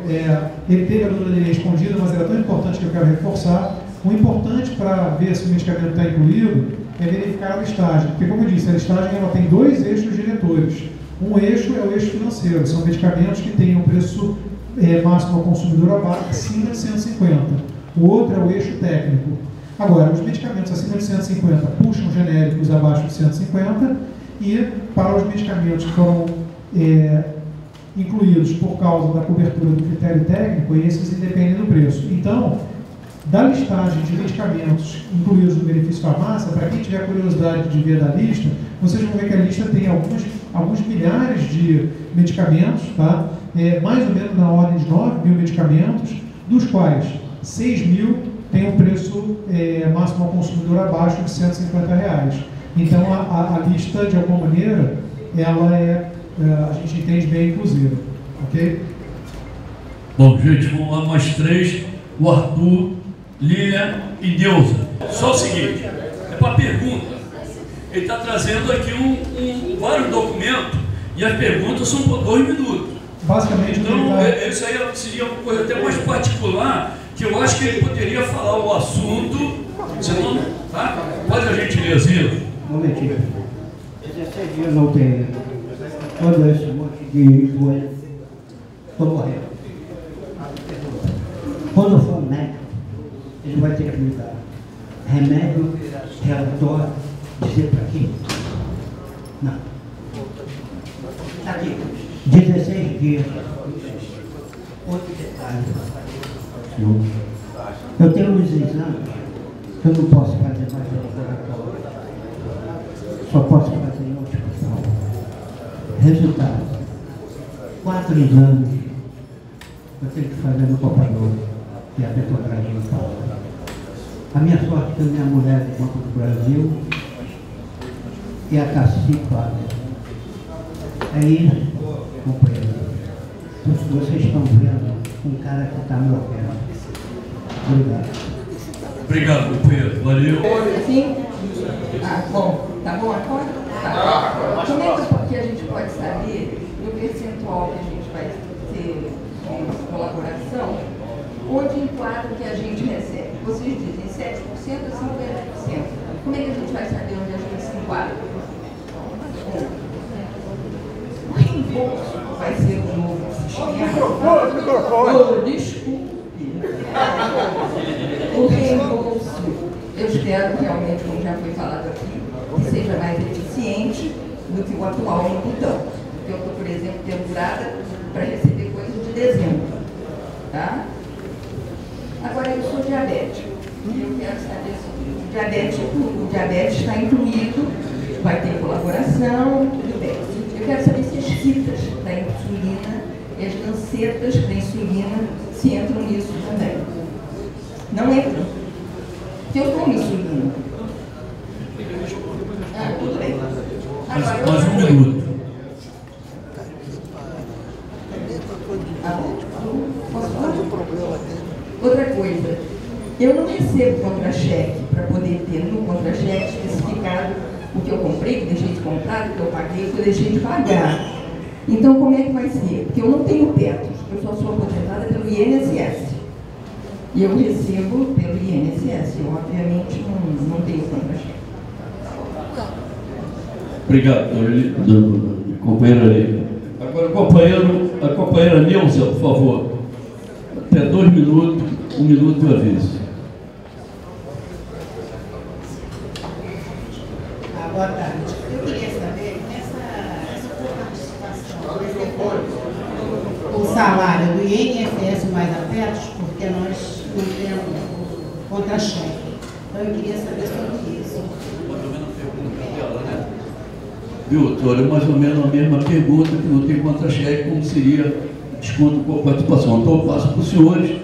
ele teve a dúvida dele respondida, mas era tão importante que eu quero reforçar. O importante para ver se o medicamento está incluído é verificar a listagem, porque, como eu disse, a listagem ela tem dois eixos diretores. Um eixo é o eixo financeiro, são medicamentos que têm um preço máximo ao consumidor acima de 150. O outro é o eixo técnico. Agora, os medicamentos acima de 150 puxam genéricos abaixo de 150 e para os medicamentos que foram incluídos por causa da cobertura do critério técnico, esses independem do preço. Então, da listagem de medicamentos incluídos no benefício farmácia, para quem tiver curiosidade de ver da lista, vocês vão ver que a lista tem alguns milhares de medicamentos, tá? Mais ou menos na ordem de 9 mil medicamentos, dos quais 6 mil tem um preço máximo ao consumidor abaixo de R$150. Então, a lista, de alguma maneira, ela a gente entende bem inclusiva, ok? Bom, gente, vamos lá, mais 3, o Arthur, Lilian e Deusa. Só o seguinte, é para pergunta. Ele está trazendo aqui vários documentos e as perguntas são por 2 minutos. Basicamente, então, isso aí seria uma coisa até mais particular, que eu acho que ele poderia falar o assunto, senão, tá? Pode a gentileza? Um momentinho. 16 dias não tem todo esse monte de coisa. Estou morrendo. Quando eu for médico, ele vai ter que me dar remédio, relatório, dizer para quê? Não. Está aqui. 16 dias. Outro detalhe. Eu tenho uns exames que eu não posso fazer mais no laboratório. Só posso fazer em hospital. Resultado. 4 exames eu tenho que fazer no Copador, que é a Petrobras de Paulo. A minha sorte é que a minha mulher é do Banco do Brasil e a Cassi paga. É isso, companheiro. Vocês estão vendo um cara que está me operando. Obrigado. Obrigado, companheiro. Valeu. Sim? Bom. Tá bom agora? Tá. Como é que a gente pode saber no percentual que a gente vai ter de colaboração, onde enquadra o que a gente recebe? Vocês dizem 7% ou 50%. Como é que a gente vai saber onde a gente se enquadra? O reembolso vai ser o novo sistema. Desculpe. O reembolso, eu espero realmente, como já foi falado aqui, que seja mais eficiente do que o atual no botão. Eu estou, por exemplo, pendurada para receber coisa de dezembro. Tá? Agora, eu sou diabética. E eu quero saber se o diabetes está incluído, vai ter colaboração, tudo bem. Eu quero saber se as fitas da insulina e as lancetas da insulina se entram nisso também. Não entram. Se eu tomo insulina. Tudo bem. Agora, mais 1 minuto. Posso falar? Outra coisa, eu não recebo contra-cheque para poder ter no contra-cheque especificado o que eu comprei, que deixei de comprar, o que eu paguei, o que eu deixei de pagar. Então, como é que vai ser? Porque eu não tenho teto, eu só sou aposentada pelo INSS. E eu recebo pelo INSS, eu obviamente não tenho contra-cheque. Obrigado, companheira Lívia. Agora, a companheira Nilza, por favor. Até 2 minutos, 1 minuto de aviso. Boa tarde. Eu queria saber, essa participação, por exemplo, o salário do INSS mais afetos, porque nós não temos contra-cheque. Então, eu queria saber sobre isso. Viu, doutora? É mais ou menos a mesma pergunta, que não tem contra-cheque, como seria desconto por participação. Então, eu passo para os senhores.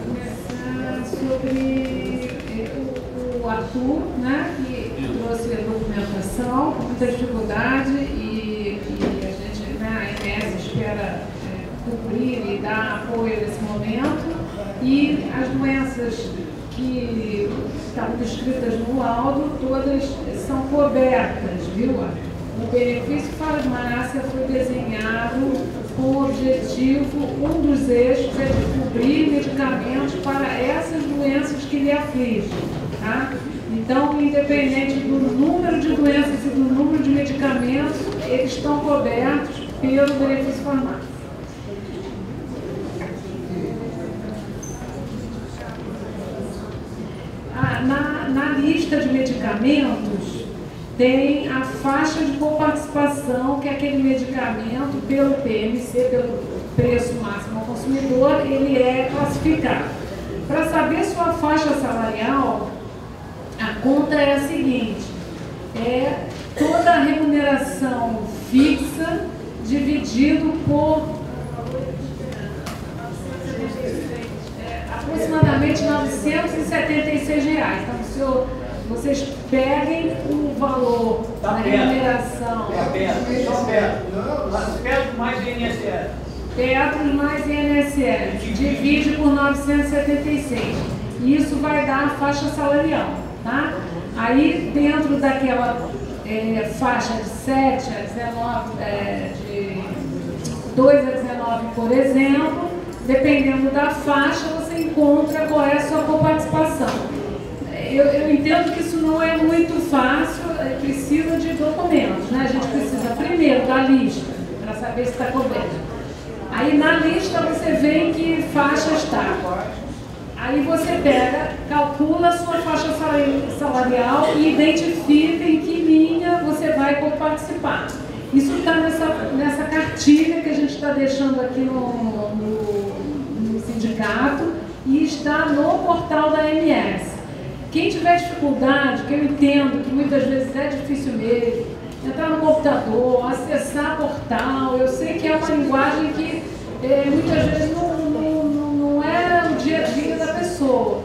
Começar sobre o Arthur, né, que trouxe a documentação com muita dificuldade e a gente, né, a ANS espera cumprir e dar apoio nesse momento. E as doenças que estavam descritas no laudo, todas são cobertas, viu? O benefício farmácia foi desenhado com o objetivo, um dos eixos é de cobrir medicamentos para essas doenças que lhe afligem, tá? Então, independente do número de doenças e do número de medicamentos, eles estão cobertos pelo benefício farmácia. Na lista de medicamentos, tem a faixa de coparticipação, que é aquele medicamento, pelo PMC, pelo preço máximo ao consumidor, ele é classificado. Para saber sua faixa salarial, a conta é a seguinte: é toda a remuneração fixa dividido por aproximadamente R$ 976. Então, se vocês peguem o valor da remuneração... Petros mais INSS. Petros mais INSS. Divide por 976. E isso vai dar a faixa salarial, tá? Aí, dentro daquela faixa de 7 a 19, de 2 a 19, por exemplo, dependendo da faixa, você encontra qual é a sua coparticipação. Eu entendo que isso não é muito fácil, precisa de documentos, né? A gente precisa primeiro da lista, para saber se está coberto. Aí na lista você vê em que faixa está. Aí você pega, calcula a sua faixa salarial e identifica em que linha você vai coparticipar. Isso está nessa cartilha que a gente está deixando aqui no sindicato e está no portal da MS. Quem tiver dificuldade, que eu entendo que muitas vezes é difícil mesmo, entrar no computador, acessar portal, eu sei que é uma linguagem que muitas vezes não é o dia a dia da pessoa,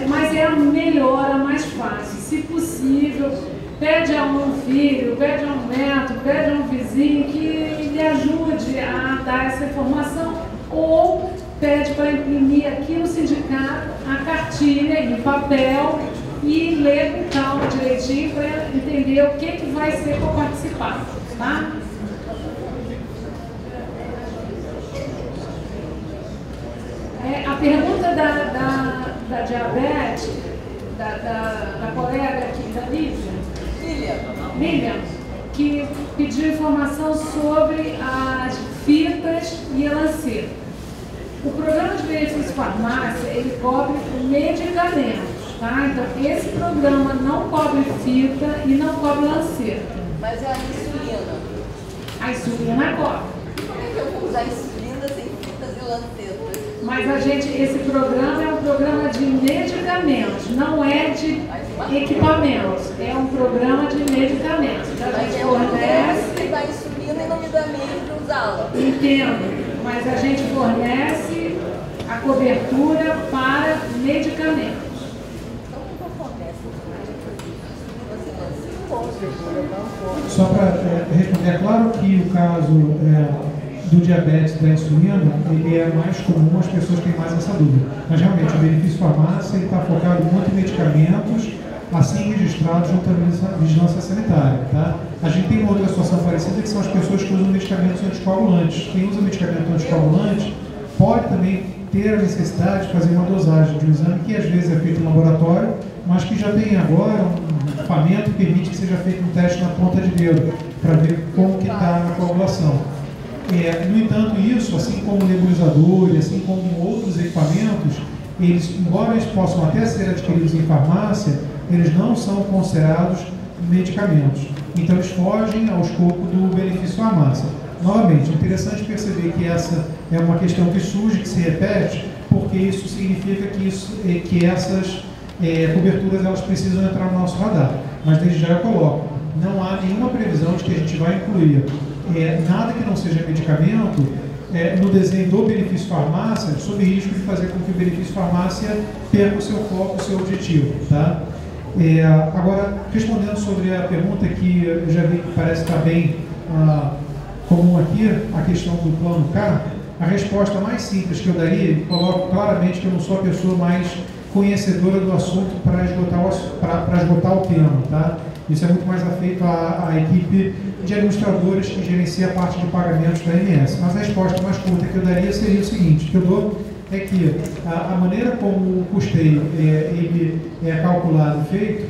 mas é a melhor, a mais fácil. Se possível, pede a um filho, pede a um neto, pede a um vizinho que lhe ajude a dar essa informação, ou pede para imprimir aqui no sindicato a cartilha em papel e ler com calma direitinho para entender o que vai ser coparticipado, tá? A pergunta da diabetes, da colega aqui, da Lívia, que pediu informação sobre as fitas e a lanceta. O programa de benefício farmácia, ele cobre medicamentos, tá? Então, esse programa não cobre fita e não cobre lanceta. Mas é a insulina. A insulina cobre. Por que eu vou usar insulina sem fitas e lancetas? Mas esse programa é um programa de medicamentos, não é de equipamentos. É um programa de medicamentos. Então, a gente fornece... que dá insulina e não me dá meio para usá-la. Entendo. Mas a gente fornece a cobertura para medicamentos. Só para responder, é claro que o caso do diabetes da insulina, ele é mais comum, as pessoas têm mais essa dúvida. Mas realmente o benefício farmácia está focado muito em medicamentos assim registrados junto à vigilância sanitária, tá? A gente tem uma outra situação parecida, que são as pessoas que usam medicamentos anticoagulantes. Quem usa medicamento anticoagulante pode também ter a necessidade de fazer uma dosagem de um exame que às vezes é feito no laboratório, mas que já tem agora um equipamento que permite que seja feito um teste na ponta de dedo, para ver como que está a coagulação. No entanto, isso, assim como o nebulizador e assim como outros equipamentos, eles, embora eles possam até ser adquiridos em farmácia, eles não são considerados medicamentos. Então, eles fogem ao escopo do benefício farmácia. Novamente, é interessante perceber que essa é uma questão que surge, que se repete, porque isso significa que essas coberturas elas precisam entrar no nosso radar. Mas, desde já eu coloco, não há nenhuma previsão de que a gente vai incluir nada que não seja medicamento no desenho do benefício farmácia, sob risco de fazer com que o benefício farmácia perca o seu foco, o seu objetivo, tá? Agora, respondendo sobre a pergunta que eu já vi que parece estar bem comum aqui, a questão do plano K, a resposta mais simples que eu daria, e coloco claramente que eu não sou a pessoa mais conhecedora do assunto para esgotar o tema, tá? Isso é muito mais afeito à equipe de administradores que gerencia a parte de pagamentos da AMS. Mas a resposta mais curta que eu daria seria o seguinte, que eu dou é que a maneira como o custeio ele é calculado e feito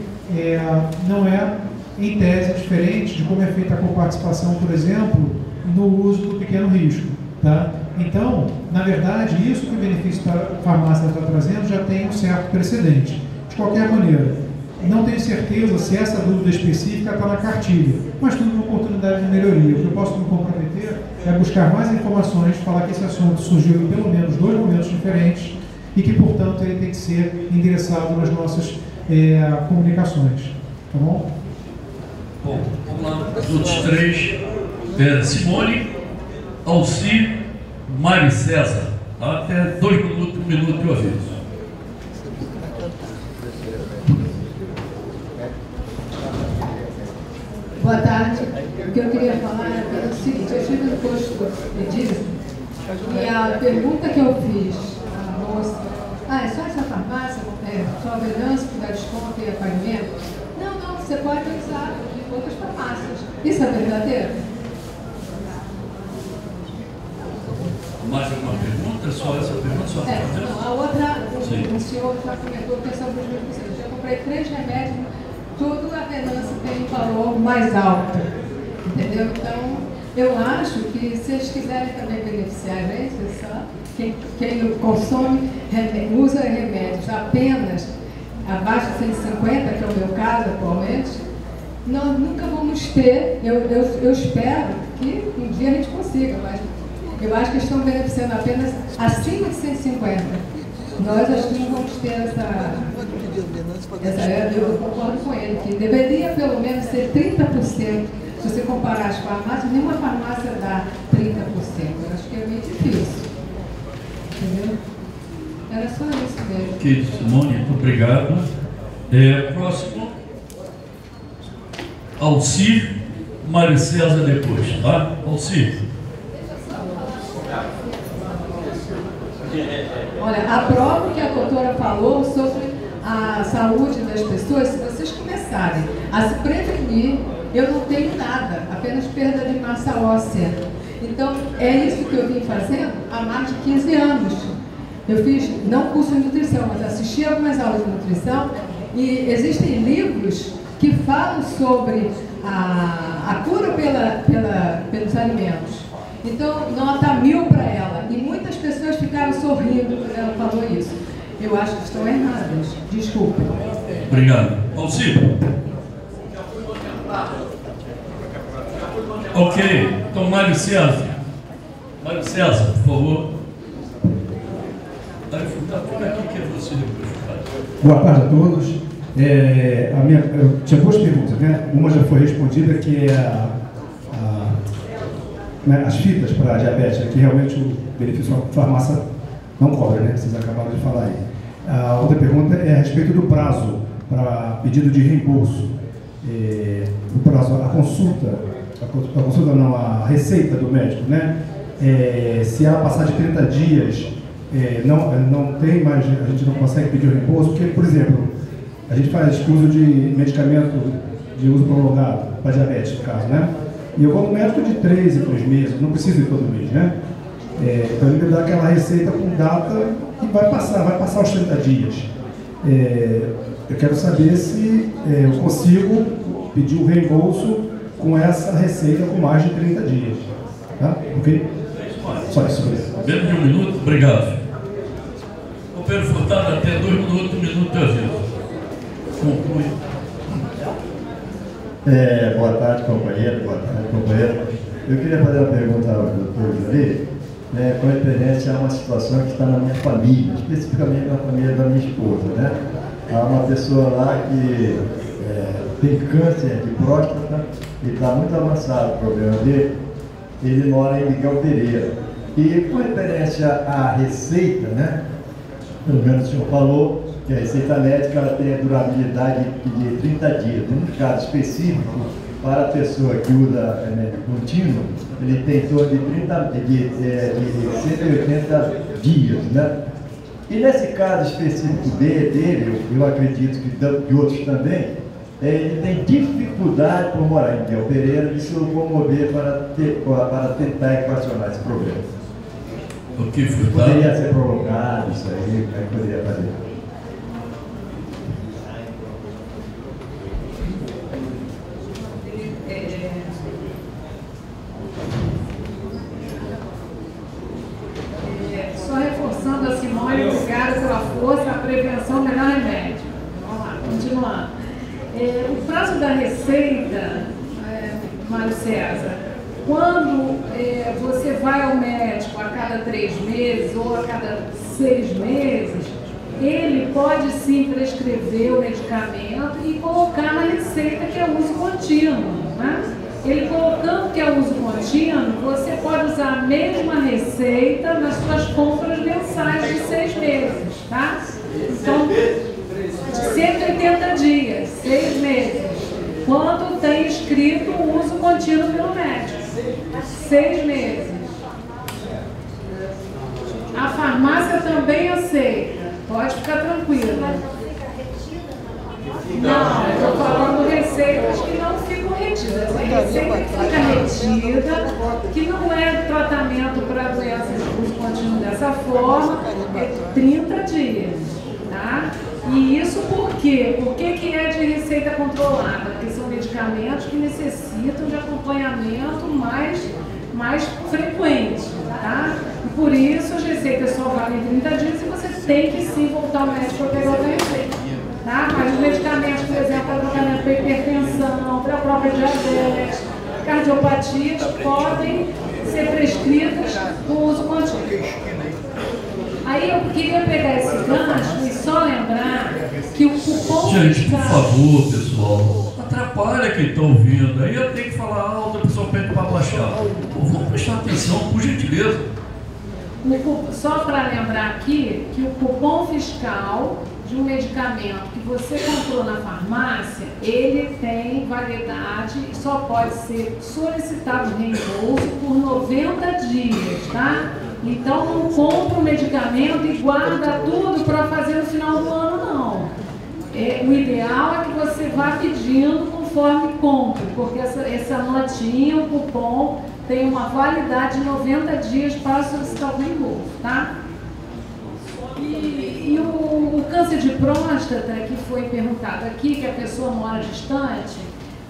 não é, em tese, diferente de como é feita a coparticipação, por exemplo, no uso do pequeno risco, tá? Então, na verdade, isso que o benefício da farmácia está trazendo já tem um certo precedente. De qualquer maneira, não tenho certeza se essa dúvida específica está na cartilha, mas tudo uma oportunidade de melhoria. O que eu posso me comprometer é buscar mais informações, falar que esse assunto surgiu em pelo menos 2 momentos diferentes e que, portanto, ele tem que ser endereçado nas nossas comunicações. Tá bom? Bom, vamos lá. Os outros 3, Simone, Alci, Mário César. Até 2 minutos, 1 minuto eu aviso. Boa tarde. O que eu queria falar é o seguinte, eu estive no posto de Edilson e a pergunta que eu fiz à moça, é só essa farmácia, só a verança que dá desconto e pagamento? Não, você pode usar em outras farmácias. Isso é verdadeiro? Mais alguma pergunta? Só essa pergunta? Só não, a outra, o senhor já comentou a questão dos meus pacientes. Eu comprei 3 remédios, tudo a venança tem um valor mais alto, entendeu? Então, eu acho que se eles quiserem também beneficiar a gente, quem consome, usa remédios apenas abaixo de 150, que é o meu caso atualmente, nós nunca vamos ter, eu espero que um dia a gente consiga, mas eu acho que estão beneficiando apenas acima de 150. Nós acho que não vamos ter eu concordo com ele, que deveria pelo menos ser 30%. Se você comparar as farmácias, nenhuma farmácia dá 30%. Eu acho que é meio difícil. Entendeu? Era só isso mesmo. Ok, Simone, muito obrigado. Próximo. Alci, Mário César depois, tá? Alci. Olha, aprovo o que a doutora falou sobre a saúde das pessoas. Se vocês começarem a se prevenir, eu não tenho nada, apenas perda de massa óssea. Então, é isso que eu vim fazendo há mais de 15 anos. Eu fiz, não curso de nutrição, mas assisti algumas aulas de nutrição e existem livros que falam sobre a cura pelos alimentos. Então, nota 1000 para ela. E muitas pessoas ficaram sorrindo quando ela falou isso. Eu acho que estão erradas. Desculpa. Obrigado. Alci. Ok. Então, Mário César. Mário César, por favor. Está por aqui que é você depois. Boa tarde a todos. Eu tinha 2 perguntas, né? Uma já foi respondida, que é as fitas para diabetes, que realmente o benefício da farmácia não cobra, né? Vocês acabaram de falar aí. A outra pergunta é a respeito do prazo para pedido de reembolso. O prazo, a receita do médico, né? Se ela passar de 30 dias, não tem mais, a gente não consegue pedir o reembolso, porque, por exemplo, a gente faz uso de medicamento de uso prolongado para diabetes, no caso, né? E eu vou no médico de 3 em 3 meses, não preciso ir todo mês, né? Então ele me dá aquela receita com data e vai passar os 30 dias. Eu quero saber se eu consigo pedir o reembolso com essa receita com mais de 30 dias. Tá? Ok? Só isso mesmo. Menos de 1 minuto, obrigado. O Pedro Furtado, até 2 minutos, 1 minuto eu aviso. Conclui. Boa tarde, companheiro. Boa tarde, companheiro. Eu queria fazer uma pergunta ao doutor Jari, com referência a uma situação que está na minha família, especificamente na família da minha esposa, né? Há uma pessoa lá que tem câncer de próstata e está muito avançado o problema dele. Ele mora em Miguel Pereira. E com referência à receita, né? Pelo menos o senhor falou que a receita médica ela tem a durabilidade de 30 dias. No caso específico, para a pessoa que usa remédio contínuo, ele tem em torno de 180 dias, né? E nesse caso específico dele, eu acredito que de outros também, ele tem dificuldade por morar em Miguel Pereira de se locomover para tentar equacionar esse problema. O que foi? Poderia ser prolongado isso aí, como é que poderia fazer? Só reforçando a Simone, obrigada pela força, a prevenção, melhor remédio. Vamos lá, continuando. O prazo da receita, Mário César, quando você vai ao médico a cada 3 meses ou a cada 6 meses, ele pode sim prescrever o medicamento e colocar na receita que é uso contínuo, né? Ele colocando que é uso contínuo, você pode usar a mesma receita nas suas compras mensais de 6 meses, tá? Então, 180 dias, 6 meses, quando tem escrito o uso contínuo pelo médico. 6 meses. A farmácia também aceita, pode ficar tranquilo. Não, eu estou falando receitas que não ficam retidas. A receita que fica retida, que não é tratamento para doenças de uso contínuo dessa forma, é 30 dias, tá? E isso por quê? Por que é de receita controlada? Porque são medicamentos que necessitam de acompanhamento mais frequente, tá? E por isso as receitas só valem 30 dias e você tem que sim voltar ao médico para pegar outra receita, tá? Mas os medicamentos, por exemplo, para tratamento para hipertensão, para a própria diabetes, cardiopatias, podem ser prescritas com uso contínuo. Aí eu queria pegar esse gancho e só lembrar que o cupom... Gente, por favor, pessoal, atrapalha quem está ouvindo. Aí eu tenho que falar alto, a pessoa pede para baixar. Vamos prestar atenção, por gentileza. Só para lembrar aqui que o cupom fiscal de um medicamento que você comprou na farmácia, ele tem validade e só pode ser solicitado reembolso por 90 dias, tá? Então não compra o medicamento e guarda tudo para fazer no final do ano, não. O ideal é que você vá pedindo conforme compre, porque essa notinha, o cupom, tem uma validade de 90 dias para solicitar o reembolso, tá? E o câncer de próstata, que foi perguntado aqui, que a pessoa mora distante,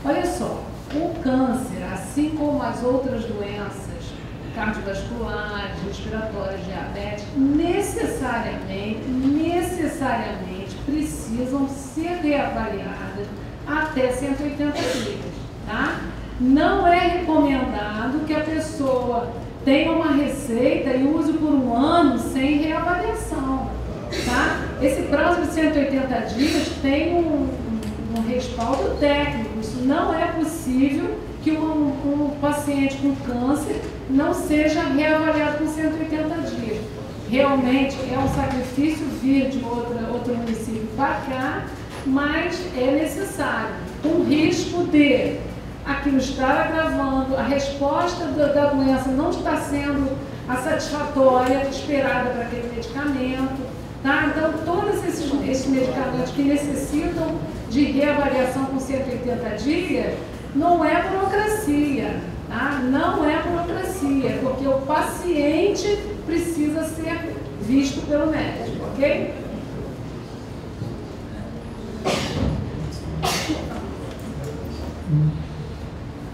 olha só, o câncer, assim como as outras doenças cardiovasculares, respiratórias, diabetes, necessariamente precisam ser reavaliadas até 180 dias, tá? Não é recomendado que a pessoa tenha uma receita e use por um ano sem reavaliação, tá? Esse prazo de 180 dias tem um respaldo técnico. Isso não é possível que um paciente com câncer não seja reavaliado com 180 dias. Realmente é um sacrifício vir de outro município para cá, mas é necessário, com risco de aquilo estar agravando, a resposta da doença não está sendo a satisfatória esperada para aquele medicamento, tá? Então, todos esses medicamentos que necessitam de reavaliação com 180 dias, não é burocracia, tá? Não é burocracia, porque o paciente precisa ser visto pelo médico, ok?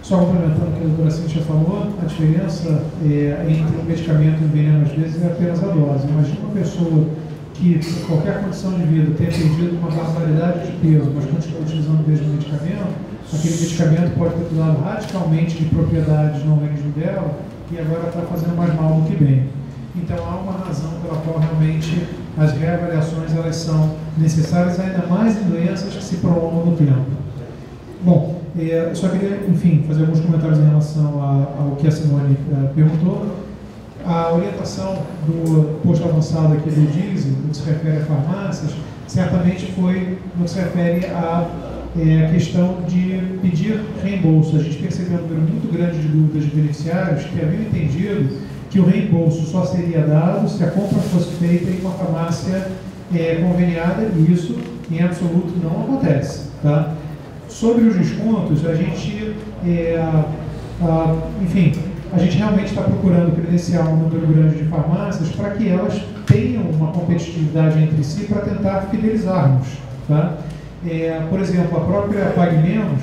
Só complementando o que a doutora Cíntia falou, a diferença entre o medicamento e o veneno, às vezes, é apenas a dose. Imagina uma pessoa que, por qualquer condição de vida, tenha perdido uma barbaridade de peso, mas continua utilizando o mesmo medicamento, aquele medicamento pode ter mudado radicalmente de propriedades no organismo dela e agora está fazendo mais mal do que bem. Então, há uma razão pela qual realmente as reavaliações elas são necessárias, ainda mais em doenças que se prolongam no tempo. Bom, eu só queria, enfim, fazer alguns comentários em relação ao que a Simone perguntou. A orientação do posto avançado aqui do diesel, no que se refere a farmácias, certamente foi no que se refere à questão de pedir reembolso. A gente percebeu um número muito grande de dúvidas de beneficiários que haviam entendido que o reembolso só seria dado se a compra fosse feita em uma farmácia conveniada, e isso em absoluto não acontece. Tá? Sobre os descontos, a gente, enfim, a gente realmente está procurando credenciar um número grande de farmácias para que elas tenham uma competitividade entre si para tentar fidelizarmos. Tá? Por exemplo, a própria Pague Menos,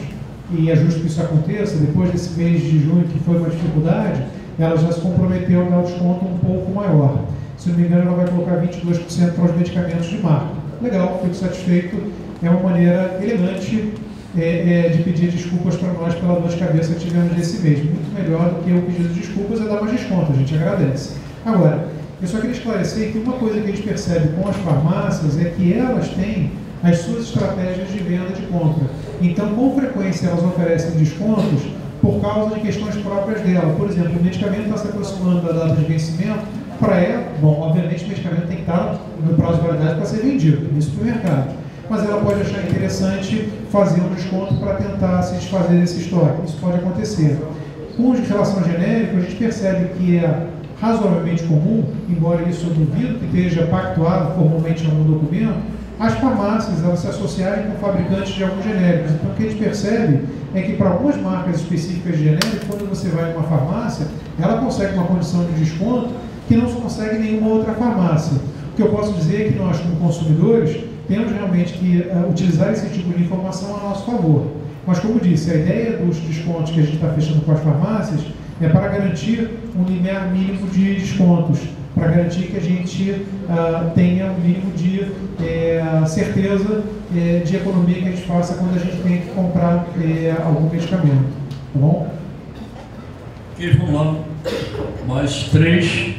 e é justo que isso aconteça, depois desse mês de junho que foi uma dificuldade, ela já se comprometeu a dar um desconto um pouco maior. Se não me engano, ela vai colocar 22% para os medicamentos de marca. Legal, fico satisfeito, é uma maneira elegante de pedir desculpas para nós pela dor de cabeça que tivemos nesse mês. Muito melhor do que o pedido de desculpas é dar mais desconto, a gente agradece. Agora, eu só queria esclarecer que uma coisa que a gente percebe com as farmácias é que elas têm as suas estratégias de venda de compra. Então, com frequência, elas oferecem descontos por causa de questões próprias dela. Por exemplo, o medicamento está se aproximando da data de vencimento, para ela, bom, obviamente o medicamento tem que estar no prazo de validade para ser vendido no supermercado. Mas ela pode achar interessante fazer um desconto para tentar se desfazer desse estoque. Isso pode acontecer. Com relação ao genérico, a gente percebe que é razoavelmente comum, embora isso eu duvido que esteja pactuado formalmente em algum documento, as farmácias elas se associarem com fabricantes de alguns genéricos. Então, o que a gente percebe é que para algumas marcas específicas de genérico, quando você vai em uma farmácia, ela consegue uma condição de desconto que não se consegue em nenhuma outra farmácia. O que eu posso dizer é que nós, como consumidores, temos realmente que utilizar esse tipo de informação a nosso favor. Mas, como disse, a ideia dos descontos que a gente está fechando com as farmácias é para garantir um limiar mínimo de descontos, para garantir que a gente tenha um mínimo de certeza de economia que a gente faça quando a gente tem que comprar algum medicamento. Tá bom? Ok, vamos lá. Mais três.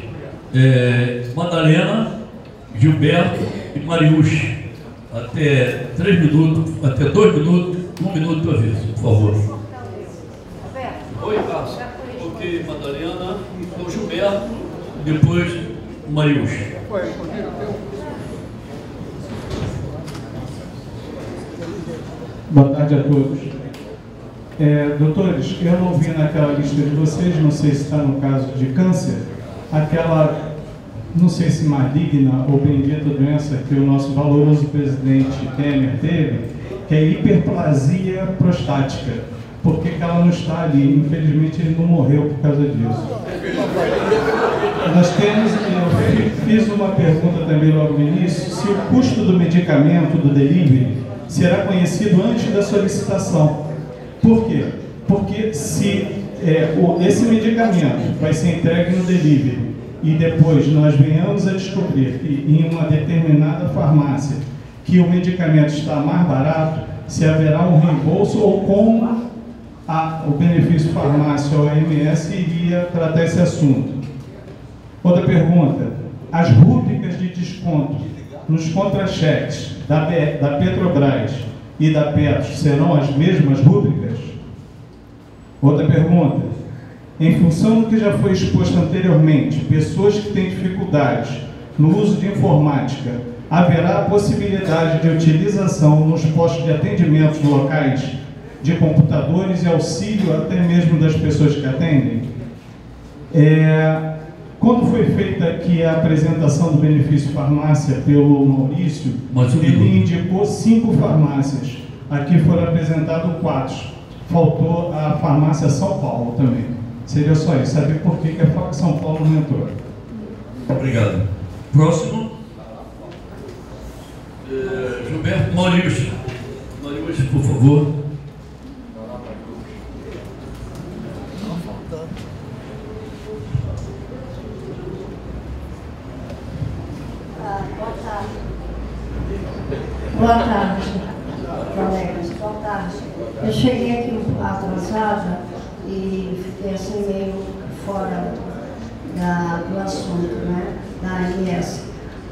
Madalena, Gilberto e Marius. Até 3 minutos, até 2 minutos, 1 minuto de aviso, por favor. Oi, Carlos. Ok, Madalena, então Gilberto, depois Marius. Boa tarde a todos. Doutores, eu não vi naquela lista de vocês, não sei se está no caso de câncer, aquela, não sei se maligna ou bendita doença que o nosso valoroso presidente Temer teve, que é a hiperplasia prostática. Por que ela não está ali? Infelizmente ele não morreu por causa disso. Nós temos, eu fiz uma pergunta também logo no início, se o custo do medicamento, do delivery, será conhecido antes da solicitação. Por quê? Porque se esse medicamento vai ser entregue no delivery e depois nós venhamos a descobrir em uma determinada farmácia que o medicamento está mais barato, se haverá um reembolso ou como o benefício farmácia ou OMS iria tratar esse assunto. Outra pergunta, as rúbricas de desconto nos contra-cheques da Petrobras e da Petros serão as mesmas rúbricas? Outra pergunta, em função do que já foi exposto anteriormente, pessoas que têm dificuldades no uso de informática, haverá a possibilidade de utilização nos postos de atendimentos locais de computadores e auxílio até mesmo das pessoas que atendem? Quando foi feita aqui a apresentação do benefício farmácia pelo Maurício, ele indicou 5 farmácias. Aqui foram apresentadas 4. Faltou a farmácia São Paulo também. Seria só isso. Saber por que a São Paulo não entrou. Obrigado. Próximo. Gilberto Marius. Marius, por favor. Boa tarde, colegas. Boa tarde. Eu cheguei aqui um pouco atrasada e fiquei assim meio fora do assunto, né, da ANS.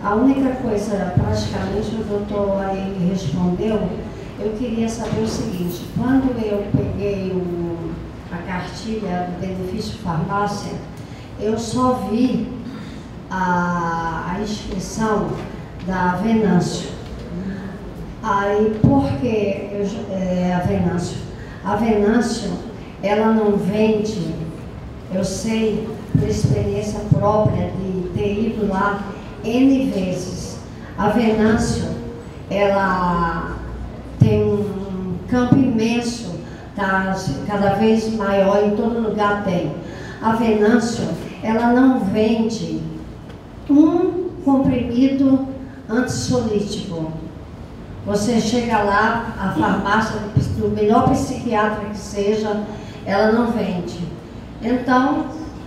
A única coisa, praticamente, o doutor aí respondeu. Eu queria saber o seguinte: quando eu peguei a cartilha do benefício farmácia, eu só vi a inscrição da Venâncio. Aí, por que a Venâncio? A Venâncio, ela não vende, eu sei, por experiência própria de ter ido lá N vezes. A Venâncio, ela tem um campo imenso, tá, cada vez maior, em todo lugar tem. A Venâncio, ela não vende um comprimido antissolítico. Você chega lá, a farmácia do melhor psiquiatra que seja, ela não vende. Então,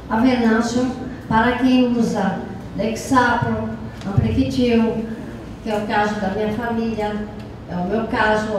a Venâncio, para quem usa Lexapro, Ampliquitil, que é o caso da minha família, é o meu caso,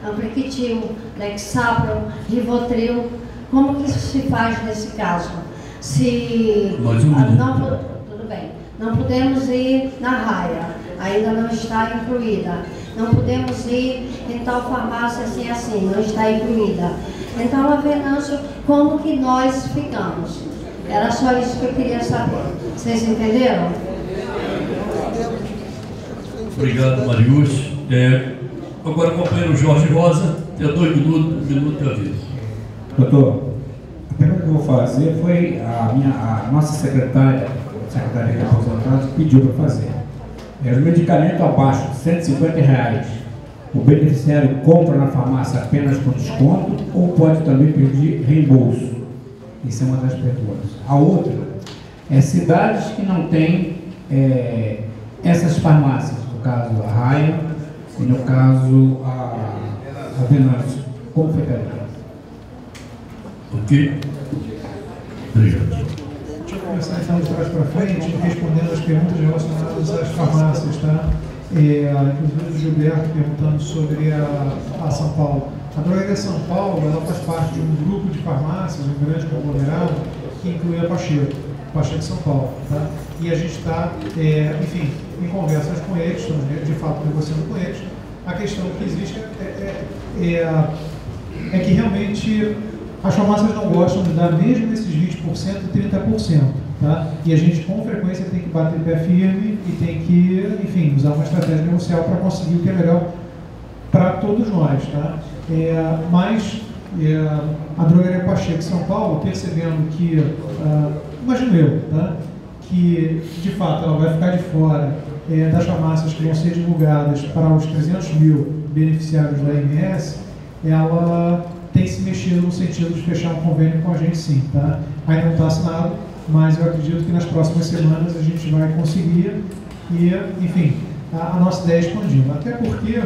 Ampliquitil, Lexapro, Rivotril, como que isso se faz nesse caso? Se tudo bem, não podemos ir na raia, ainda não está incluída. Não podemos ir em tal farmácia assim, não está incluída. Então, a Venâncio, como que nós ficamos? Era só isso que eu queria saber. Vocês entenderam? Obrigado, Marius. Agora, companheiro Jorge Rosa, tem 2 minutos, 1 minuto e aviso. Doutor, a pergunta que eu vou fazer foi a nossa secretária de representados, pediu para fazer. Os medicamentos abaixo de R$150, o beneficiário compra na farmácia apenas com desconto ou pode também pedir reembolso? Isso é uma das perguntas. A outra é cidades que não têm essas farmácias, no caso a Raia e no caso a Venâncio. Como ficaria? Ok. Obrigado. Deixa eu começar então de trás para frente, respondendo as perguntas relacionadas às farmácias, tá? Inclusive o Gilberto perguntando sobre a São Paulo. A Drogaria São Paulo, ela faz parte de um grupo de farmácias, um grande conglomerado, que inclui a Pacheco São Paulo, tá? E a gente está, enfim, em conversas com eles, estamos de fato negociando com eles. A questão que existe é que realmente as farmácias não gostam de dar mesmo esses 20% e 30%, tá? E a gente com frequência tem que bater pé firme e tem que, enfim, usar uma estratégia negocial para conseguir o que é melhor para todos nós, tá? Mas a Drogaria Pacheco São Paulo, percebendo que, imagino eu, tá? Que de fato ela vai ficar de fora das farmácias que vão ser divulgadas para os 300 mil beneficiários da AMS, ela tem se mexido no sentido de fechar um convênio com a gente, sim, tá? Ainda não está assinado, mas eu acredito que nas próximas semanas a gente vai conseguir e, enfim, a nossa ideia é expandir. Até porque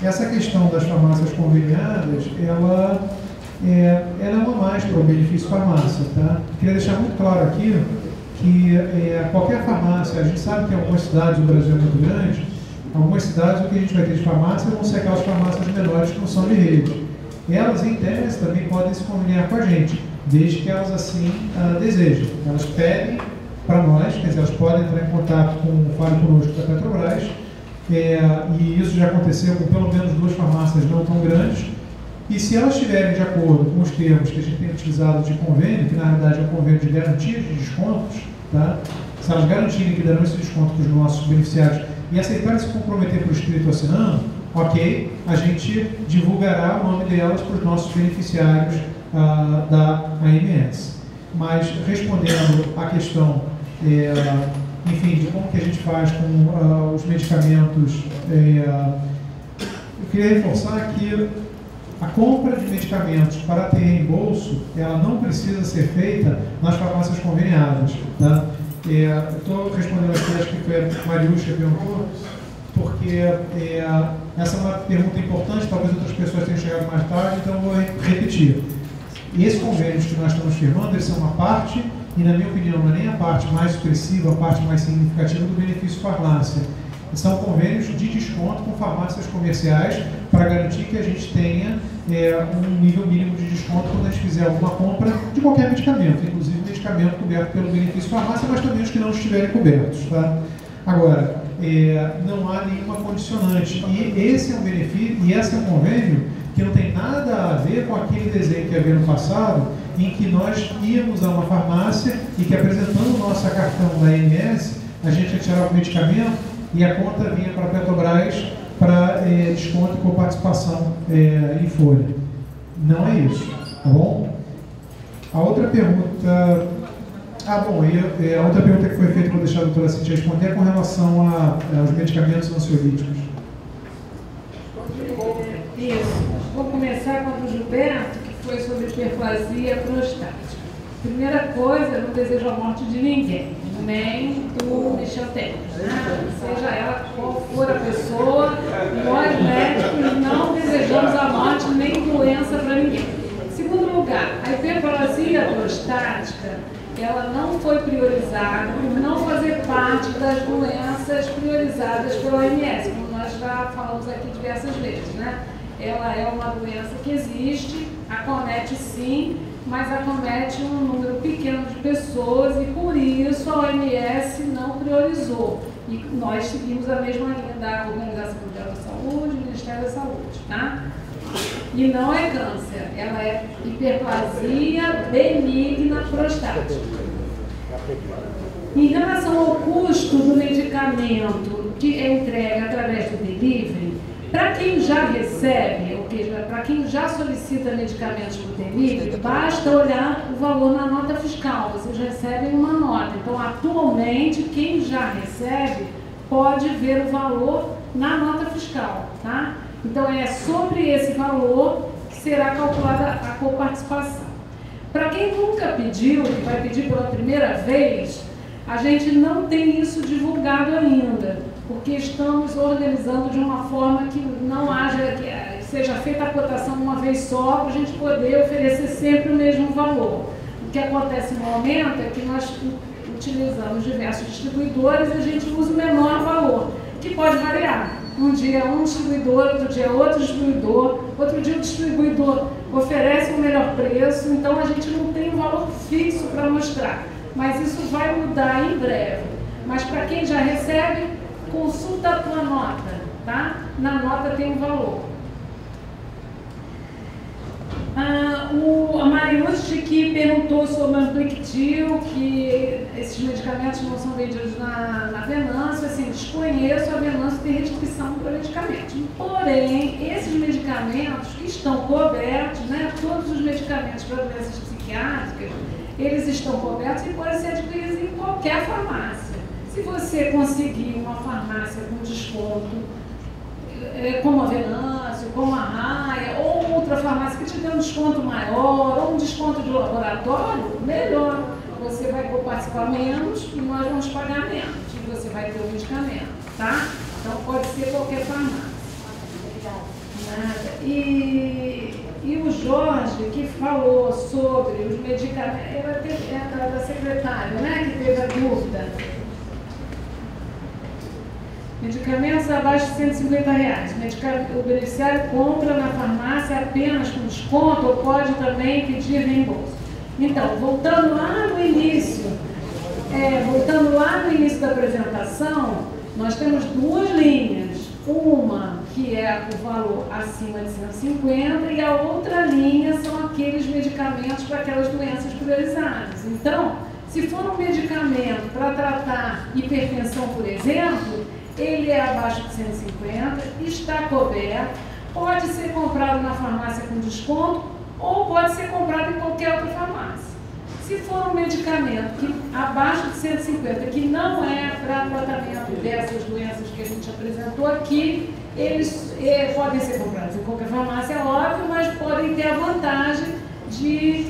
essa questão das farmácias conveniadas, ela é uma mais para o benefício farmácia, tá? Queria deixar muito claro aqui que qualquer farmácia, a gente sabe que em algumas cidades do Brasil é muito grande, algumas cidades o que a gente vai ter de farmácia vão ser aquelas farmácias menores que não são de rede. Elas, em tese, também podem se conveniar com a gente, desde que elas assim desejem. Elas pedem para nós, quer dizer, elas podem entrar em contato Fale Conosco da Petrobras, e isso já aconteceu com pelo menos 2 farmácias não tão grandes, e se elas estiverem de acordo com os termos que a gente tem utilizado de convênio, que na verdade é um convênio de garantia de descontos, tá? Se elas garantirem que darão esse desconto para os nossos beneficiários e aceitarem se comprometer por escrito assinando, ok, a gente divulgará o nome delas para os nossos beneficiários da AMS. Mas respondendo à questão, enfim, de como que a gente faz com os medicamentos, eu queria reforçar que a compra de medicamentos para ter reembolso, ela não precisa ser feita nas farmácias conveniadas, tá? Estou respondendo aqui, acho que foi a Marius que perguntou, porque essa é uma pergunta importante, talvez outras pessoas tenham chegado mais tarde, então eu vou repetir. E esses convênios que nós estamos firmando, eles são uma parte, e na minha opinião não é nem a parte mais expressiva, a parte mais significativa do benefício farmácia. São convênios de desconto com farmácias comerciais para garantir que a gente tenha um nível mínimo de desconto quando a gente fizer alguma compra de qualquer medicamento, inclusive medicamento coberto pelo benefício farmácia, mas também os que não estiverem cobertos, tá? Agora, não há nenhuma condicionante, e esse é um benefício, e esse é um convênio que não tem nada a ver com aquele desenho que havia no passado, em que nós íamos a uma farmácia e que, apresentando nossa cartão da AMS, a gente retirava o medicamento e a conta vinha para a Petrobras para desconto com participação em folha. Não é isso, tá bom? A outra pergunta Bom, e a outra pergunta que foi feita, vou deixar a doutora Cintia responder, é com relação aos medicamentos ansiolíticos. Isso. Vou começar com o do Gilberto, que foi sobre hiperplasia prostática. Primeira coisa, eu não desejo a morte de ninguém, nem do Michel Temer, né? Seja ela qual for a pessoa, nós médicos não desejamos a morte nem doença para ninguém. Segundo lugar, a hiperplasia prostática, ela não foi priorizada por não fazer parte das doenças priorizadas pela OMS, como nós já falamos aqui diversas vezes, né? Ela é uma doença que existe, acomete sim, mas acomete um número pequeno de pessoas e por isso a OMS não priorizou. E nós seguimos a mesma linha da Organização Mundial da Saúde, do Ministério da Saúde, tá? E não é câncer, ela é hiperplasia benigna prostática. Em relação ao custo do medicamento que é entregue através do delivery, para quem já recebe, ou para quem já solicita medicamentos por delivery, basta olhar o valor na nota fiscal, vocês recebem uma nota. Então, atualmente, quem já recebe pode ver o valor na nota fiscal, tá? Então, é sobre esse valor que será calculada a coparticipação. Para quem nunca pediu, que vai pedir pela primeira vez, a gente não tem isso divulgado ainda, porque estamos organizando de uma forma que não haja, que seja feita a cotação uma vez só, para a gente poder oferecer sempre o mesmo valor. O que acontece no momento é que nós utilizamos diversos distribuidores e a gente usa o menor valor, que pode variar. Um dia um distribuidor, outro dia outro distribuidor, outro dia o distribuidor oferece um melhor preço, então a gente não tem um valor fixo para mostrar. Mas isso vai mudar em breve. Mas para quem já recebe, consulta a tua nota, tá? Na nota tem um valor. A Mariucci que perguntou sobre o Amplictil, que esses medicamentos não são vendidos na Venâncio, assim, desconheço, a Venâncio tem restrição para medicamentos. Porém, esses medicamentos que estão cobertos, né, todos os medicamentos para doenças psiquiátricas, eles estão cobertos e podem ser adquiridos em qualquer farmácia. Se você conseguir uma farmácia com desconto, como a Venâncio, como a Raia, ou outra farmácia que te dê um desconto maior, ou um desconto de laboratório, melhor. Você vai participar menos e nós vamos pagar menos. E você vai ter o medicamento, tá? Então pode ser qualquer farmácia. Nada. E o Jorge, que falou sobre os medicamentos, era da secretária, né, que teve a dúvida. Medicamentos abaixo de R$150. O beneficiário compra na farmácia apenas com desconto ou pode também pedir reembolso. Então, voltando lá no início da apresentação, nós temos duas linhas. Uma que é o valor acima de 150 e a outra linha são aqueles medicamentos para aquelas doenças priorizadas. Então, se for um medicamento para tratar hipertensão, por exemplo, ele é abaixo de 150, está coberto, pode ser comprado na farmácia com desconto ou pode ser comprado em qualquer outra farmácia. Se for um medicamento que abaixo de 150, que não é para tratamento dessas doenças que a gente apresentou aqui, eles podem ser comprados em qualquer farmácia, é óbvio, mas podem ter a vantagem de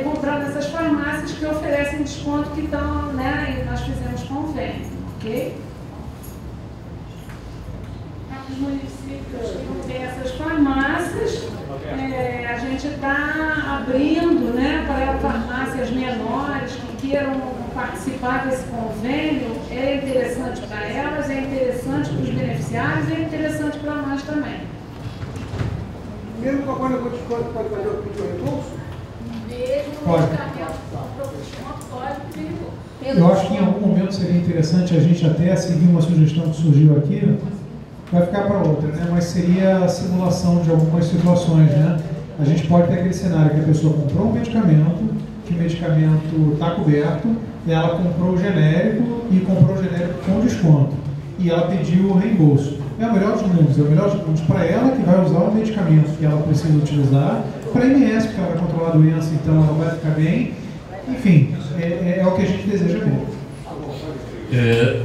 comprar nessas farmácias que oferecem desconto que estão, né, e nós fizemos convênio, ok? Os municípios que não têm essas farmácias, a gente está abrindo, né, para farmácias menores que queiram participar desse convênio. É interessante para elas, é interessante para os beneficiários, é interessante para nós também. Mesmo com a quando eu vou desconto, pode fazer o pedido de reembolso? Mesmo no medicamento com desconto, pode pedir reembolso. Eu acho que em algum momento seria interessante a gente até seguir uma sugestão que surgiu aqui, vai ficar para outra, né? Mas seria a simulação de algumas situações, né? A gente pode ter aquele cenário que a pessoa comprou um medicamento, que o medicamento está coberto, e ela comprou o genérico e comprou o genérico com desconto. E ela pediu o reembolso. É o melhor dos mundos, para ela que vai usar o medicamento que ela precisa utilizar, para a MS, porque ela vai controlar a doença, então ela vai ficar bem. enfim, é o que a gente deseja ver.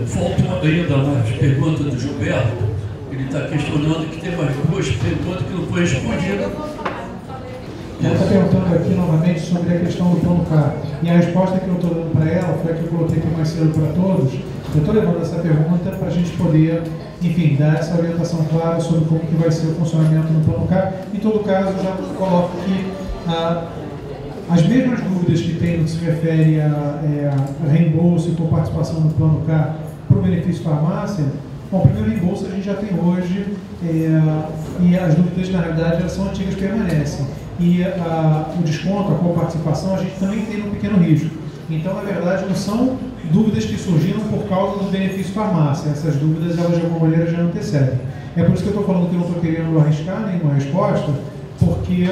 Volto ainda nas perguntas do Gilberto. Ele está questionando que tem mais duas perguntas que não foi respondida. Ela está perguntando aqui novamente sobre a questão do plano K. E a resposta que eu estou dando para ela foi a que eu coloquei aqui mais cedo para todos. Eu estou levando essa pergunta para a gente poder, enfim, dar essa orientação clara sobre como que vai ser o funcionamento do plano K. Em todo caso, eu já coloco aqui as mesmas dúvidas que tem no que se refere a reembolso e por participação no plano K para o benefício farmácia. Bom, o primeiro reembolso a gente já tem hoje e as dúvidas, na realidade, elas são antigas, permanecem. E o desconto, a coparticipação, a gente também tem um pequeno risco. Então, na verdade, não são dúvidas que surgiram por causa do benefício farmácia. Essas dúvidas, elas de alguma maneira já antecedem. É por isso que eu estou falando que eu não estou querendo arriscar nenhuma resposta, porque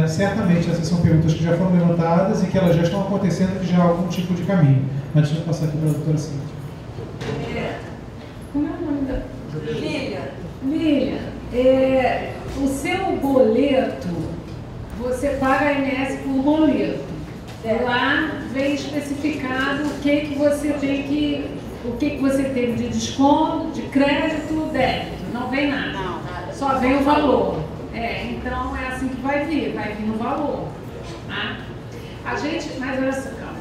certamente essas são perguntas que já foram levantadas e que elas já estão acontecendo, que já há algum tipo de caminho. Mas deixa eu passar aqui para a doutora Cíntia. Como é o nome da... Lilian, o seu boleto, você paga a INSS por boleto. Lá vem especificado o que você teve de desconto, de crédito, débito. Não vem nada. Só vem o valor. Então é assim que vai vir no valor. Tá? Mas olha só, calma.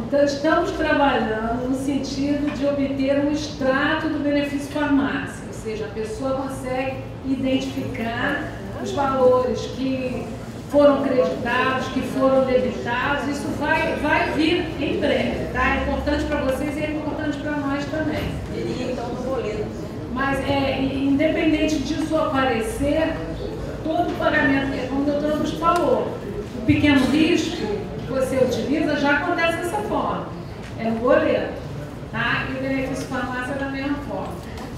Então, estamos trabalhando no sentido de obter um extrato do benefício farmácia, ou seja, a pessoa consegue identificar os valores que foram creditados, que foram debitados. Isso vai vir em breve, tá? É importante para vocês e é importante para nós também. Então, no boleto. Mas, independente disso aparecer, todo pagamento, como o doutor nos falou, o pequeno risco que você utiliza já acontece dessa forma. É no boleto, tá? E o benefício farmácia é da mesma forma.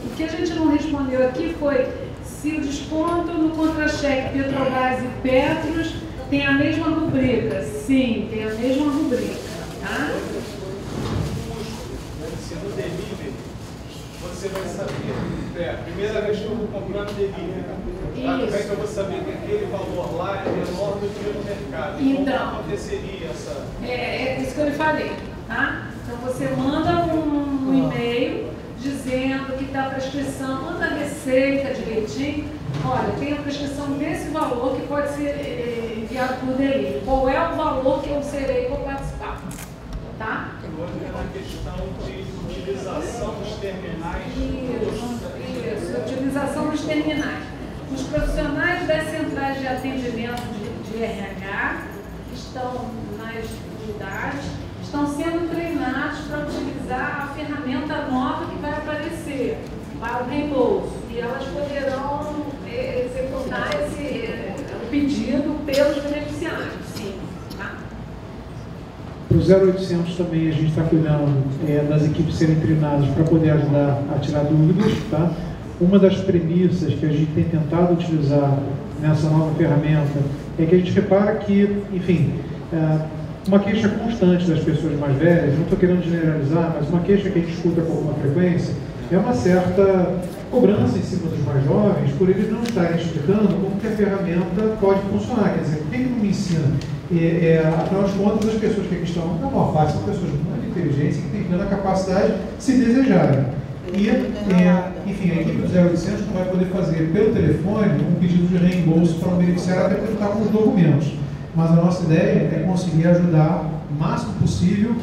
O que a gente não respondeu aqui foi se o desconto no contra-cheque Petrobras e Petros tem a mesma rubrica. Sim, tem a mesma rubrica, tá? Se no delivery, você vai saber. Primeira vez que eu vou comprar no delivery, como é que eu vou saber que aquele valor lá é menor do que no mercado? Então, como aconteceria essa... É isso que eu lhe falei, tá? Então você manda um e-mail dizendo que está a prescrição, manda a receita direitinho. Olha, tem a prescrição desse valor que pode ser enviado por delivery. Qual é o valor que eu serei vou participar? Tá? Agora é uma questão de utilização dos terminais. Isso, utilização dos terminais. Os profissionais das centrais de atendimento de RH que estão nas unidades estão sendo treinados para utilizar a ferramenta nova que vai aparecer para o reembolso. E elas poderão executar o pedido pelos beneficiários. Sim. Tá? Para o 0800 também a gente está cuidando das equipes serem treinadas para poder ajudar a tirar dúvidas. Tá? Uma das premissas que a gente tem tentado utilizar nessa nova ferramenta é que a gente repara que, enfim, uma queixa constante das pessoas mais velhas, não estou querendo generalizar, mas uma queixa que a gente escuta com alguma frequência, é uma certa cobrança em cima dos mais jovens por eles não estarem explicando como que a ferramenta pode funcionar. Quer dizer, por que não me ensina? Afinal de contas, as pessoas que aqui estão na maior parte são pessoas muito inteligentes e que têm plena capacidade se desejarem. E, enfim, a equipe do 0800 não vai poder fazer pelo telefone um pedido de reembolso para um beneficiário até porque está com os documentos. Mas a nossa ideia é conseguir ajudar o máximo possível,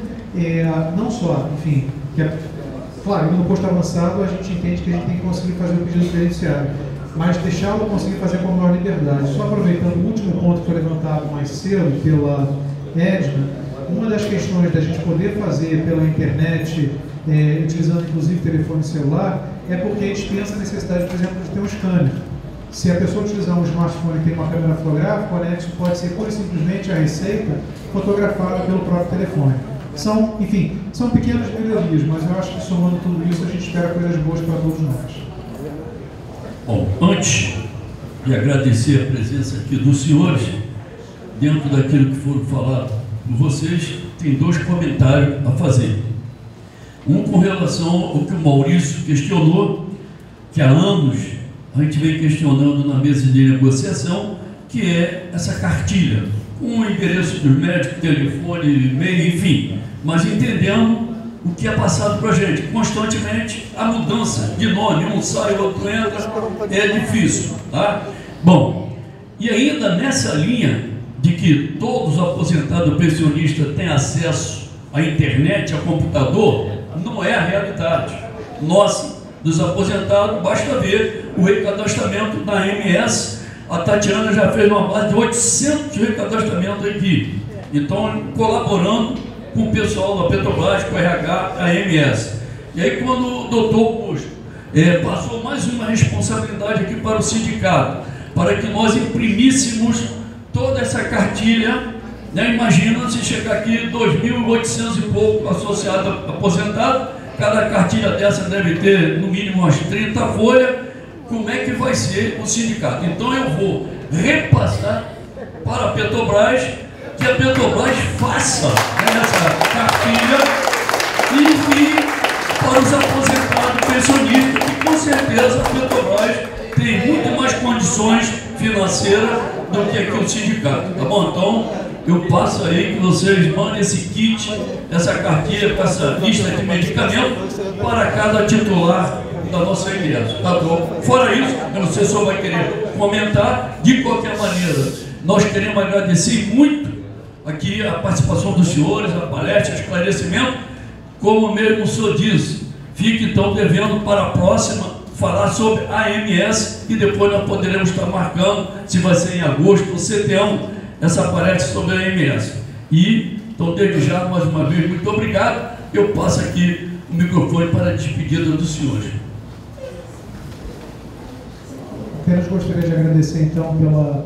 não só, enfim, claro, no posto avançado a gente entende que a gente tem que conseguir fazer o pedido do beneficiário, mas deixá-lo conseguir fazer com a maior liberdade. Só aproveitando o último ponto que foi levantado mais cedo pela Edna, uma das questões da gente poder fazer pela internet, utilizando inclusive telefone celular, é porque a gente pensa a necessidade, por exemplo, de ter um scanner. Se a pessoa utilizar um smartphone que tem uma câmera fotográfica, o anexo pode ser pura e simplesmente a receita fotografada pelo próprio telefone. Enfim, são pequenas melhorias, mas eu acho que somando tudo isso a gente espera coisas boas para todos nós. Bom, antes de agradecer a presença aqui dos senhores, dentro daquilo que foram falado por vocês, tem dois comentários a fazer. Um com relação ao que o Maurício questionou, que há anos a gente vem questionando na mesa de negociação, que é essa cartilha. com o endereço dos médicos, telefone, e-mail, enfim, mas entendendo o que é passado para a gente. Constantemente, a mudança de nome, um sai, outro entra, é difícil. Tá? Bom, e ainda nessa linha de que todos os aposentados pensionistas têm acesso à internet, ao computador, não é a realidade. Nós, dos aposentados, basta ver o recadastramento da AMS. A Tatiana já fez uma base de 800 recadastramentos aqui. Então, colaborando com o pessoal da Petrobras, com a RH, a AMS. E aí, quando o doutor Augusto passou mais uma responsabilidade aqui para o sindicato, para que nós imprimíssemos toda essa cartilha, né? Imagina se chegar aqui 2.800 e pouco associados aposentados, cada cartilha dessa deve ter no mínimo umas 30 folhas. Como é que vai ser o sindicato? Então eu vou repassar para a Petrobras, que a Petrobras faça essa cartilha e envie para os aposentados pensionistas, que com certeza a Petrobras tem muito mais condições financeiras do que aqui o sindicato, tá bom? Então eu passo aí que vocês mandem esse kit, essa cartilha com essa lista de medicamentos para cada titular da nossa AMS, tá bom? Fora isso, eu não sei se o senhor vai querer comentar, de qualquer maneira, nós queremos agradecer muito aqui a participação dos senhores, a palestra, o esclarecimento, como mesmo o senhor disse, fique então devendo para a próxima falar sobre a AMS e depois nós poderemos estar marcando, se vai ser em agosto ou setembro, essa palestra sobre a AMS. E, então, desde já, mais uma vez, muito obrigado. Eu passo aqui o microfone para a despedida dos senhores. Apenas gostaria de agradecer, então, pela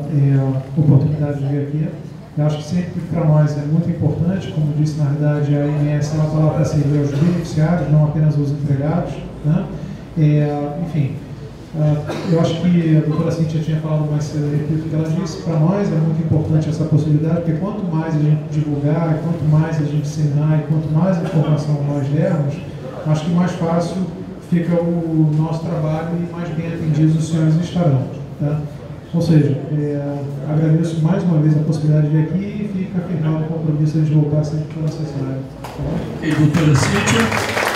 oportunidade de vir aqui. Eu acho que sempre para nós é muito importante, como disse, na verdade, a AMS está lá para servir aos beneficiários, não apenas aos empregados, né? Enfim, eu acho que a doutora Cíntia tinha falado mais cedo, repito o que ela disse, para nós é muito importante essa possibilidade, porque quanto mais a gente divulgar, quanto mais a gente ensinar e quanto mais informação nós dermos, acho que mais fácil fica o nosso trabalho e mais bem atendidos os senhores estarão. Tá? Ou seja, agradeço mais uma vez a possibilidade de vir aqui e fica firmado o compromisso de voltar sempre que for necessário. Tá? E doutora Cíntia?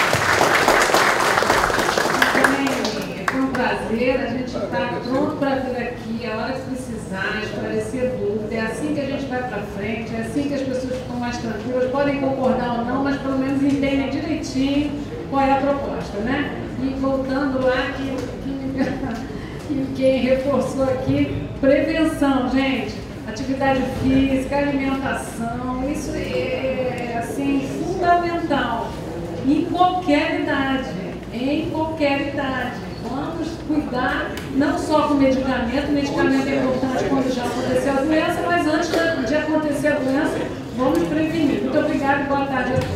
A gente está pronto para vir aqui, a hora que precisar, esclarecer dúvida, é assim que a gente vai para frente, é assim que as pessoas ficam mais tranquilas, podem concordar ou não, mas pelo menos entendem direitinho qual é a proposta, né? E voltando lá, que quem reforçou aqui, prevenção, gente, atividade física, alimentação, isso é, assim, fundamental, em qualquer idade, Vamos cuidar não só com medicamento, o medicamento é importante quando já aconteceu a doença, mas antes de acontecer a doença, vamos prevenir. Muito obrigada e boa tarde a todos.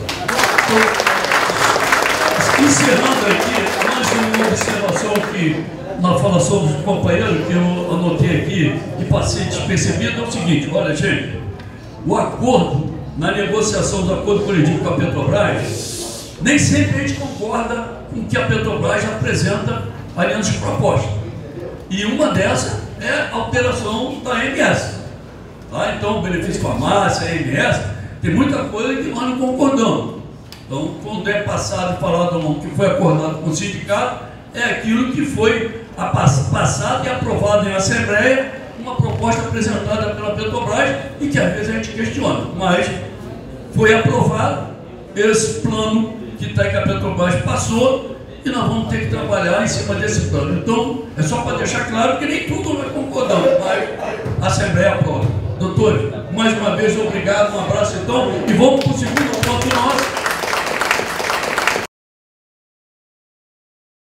Encerrando aqui, mais uma observação que na falação dos companheiros, que eu anotei aqui e passei despercebido, é o seguinte: olha, gente, o acordo, na negociação do acordo coletivo com a Petrobras, nem sempre a gente concorda com o que a Petrobras apresenta ali nas propostas. E uma dessas é a alteração da AMS. Tá? Então, o benefício farmácia, a AMS, tem muita coisa que nós não concordamos. Então, quando é passado e falado não, que foi acordado com o sindicato, é aquilo que foi passado e aprovado em assembleia, uma proposta apresentada pela Petrobras e que às vezes a gente questiona. Mas foi aprovado esse plano que a Petrobras passou, e nós vamos ter que trabalhar em cima desse plano. Então, é só para deixar claro que nem tudo nós concordamos, mas a Assembleia aprova. Doutores, mais uma vez, obrigado, um abraço então, e vamos para o segundo ponto nosso.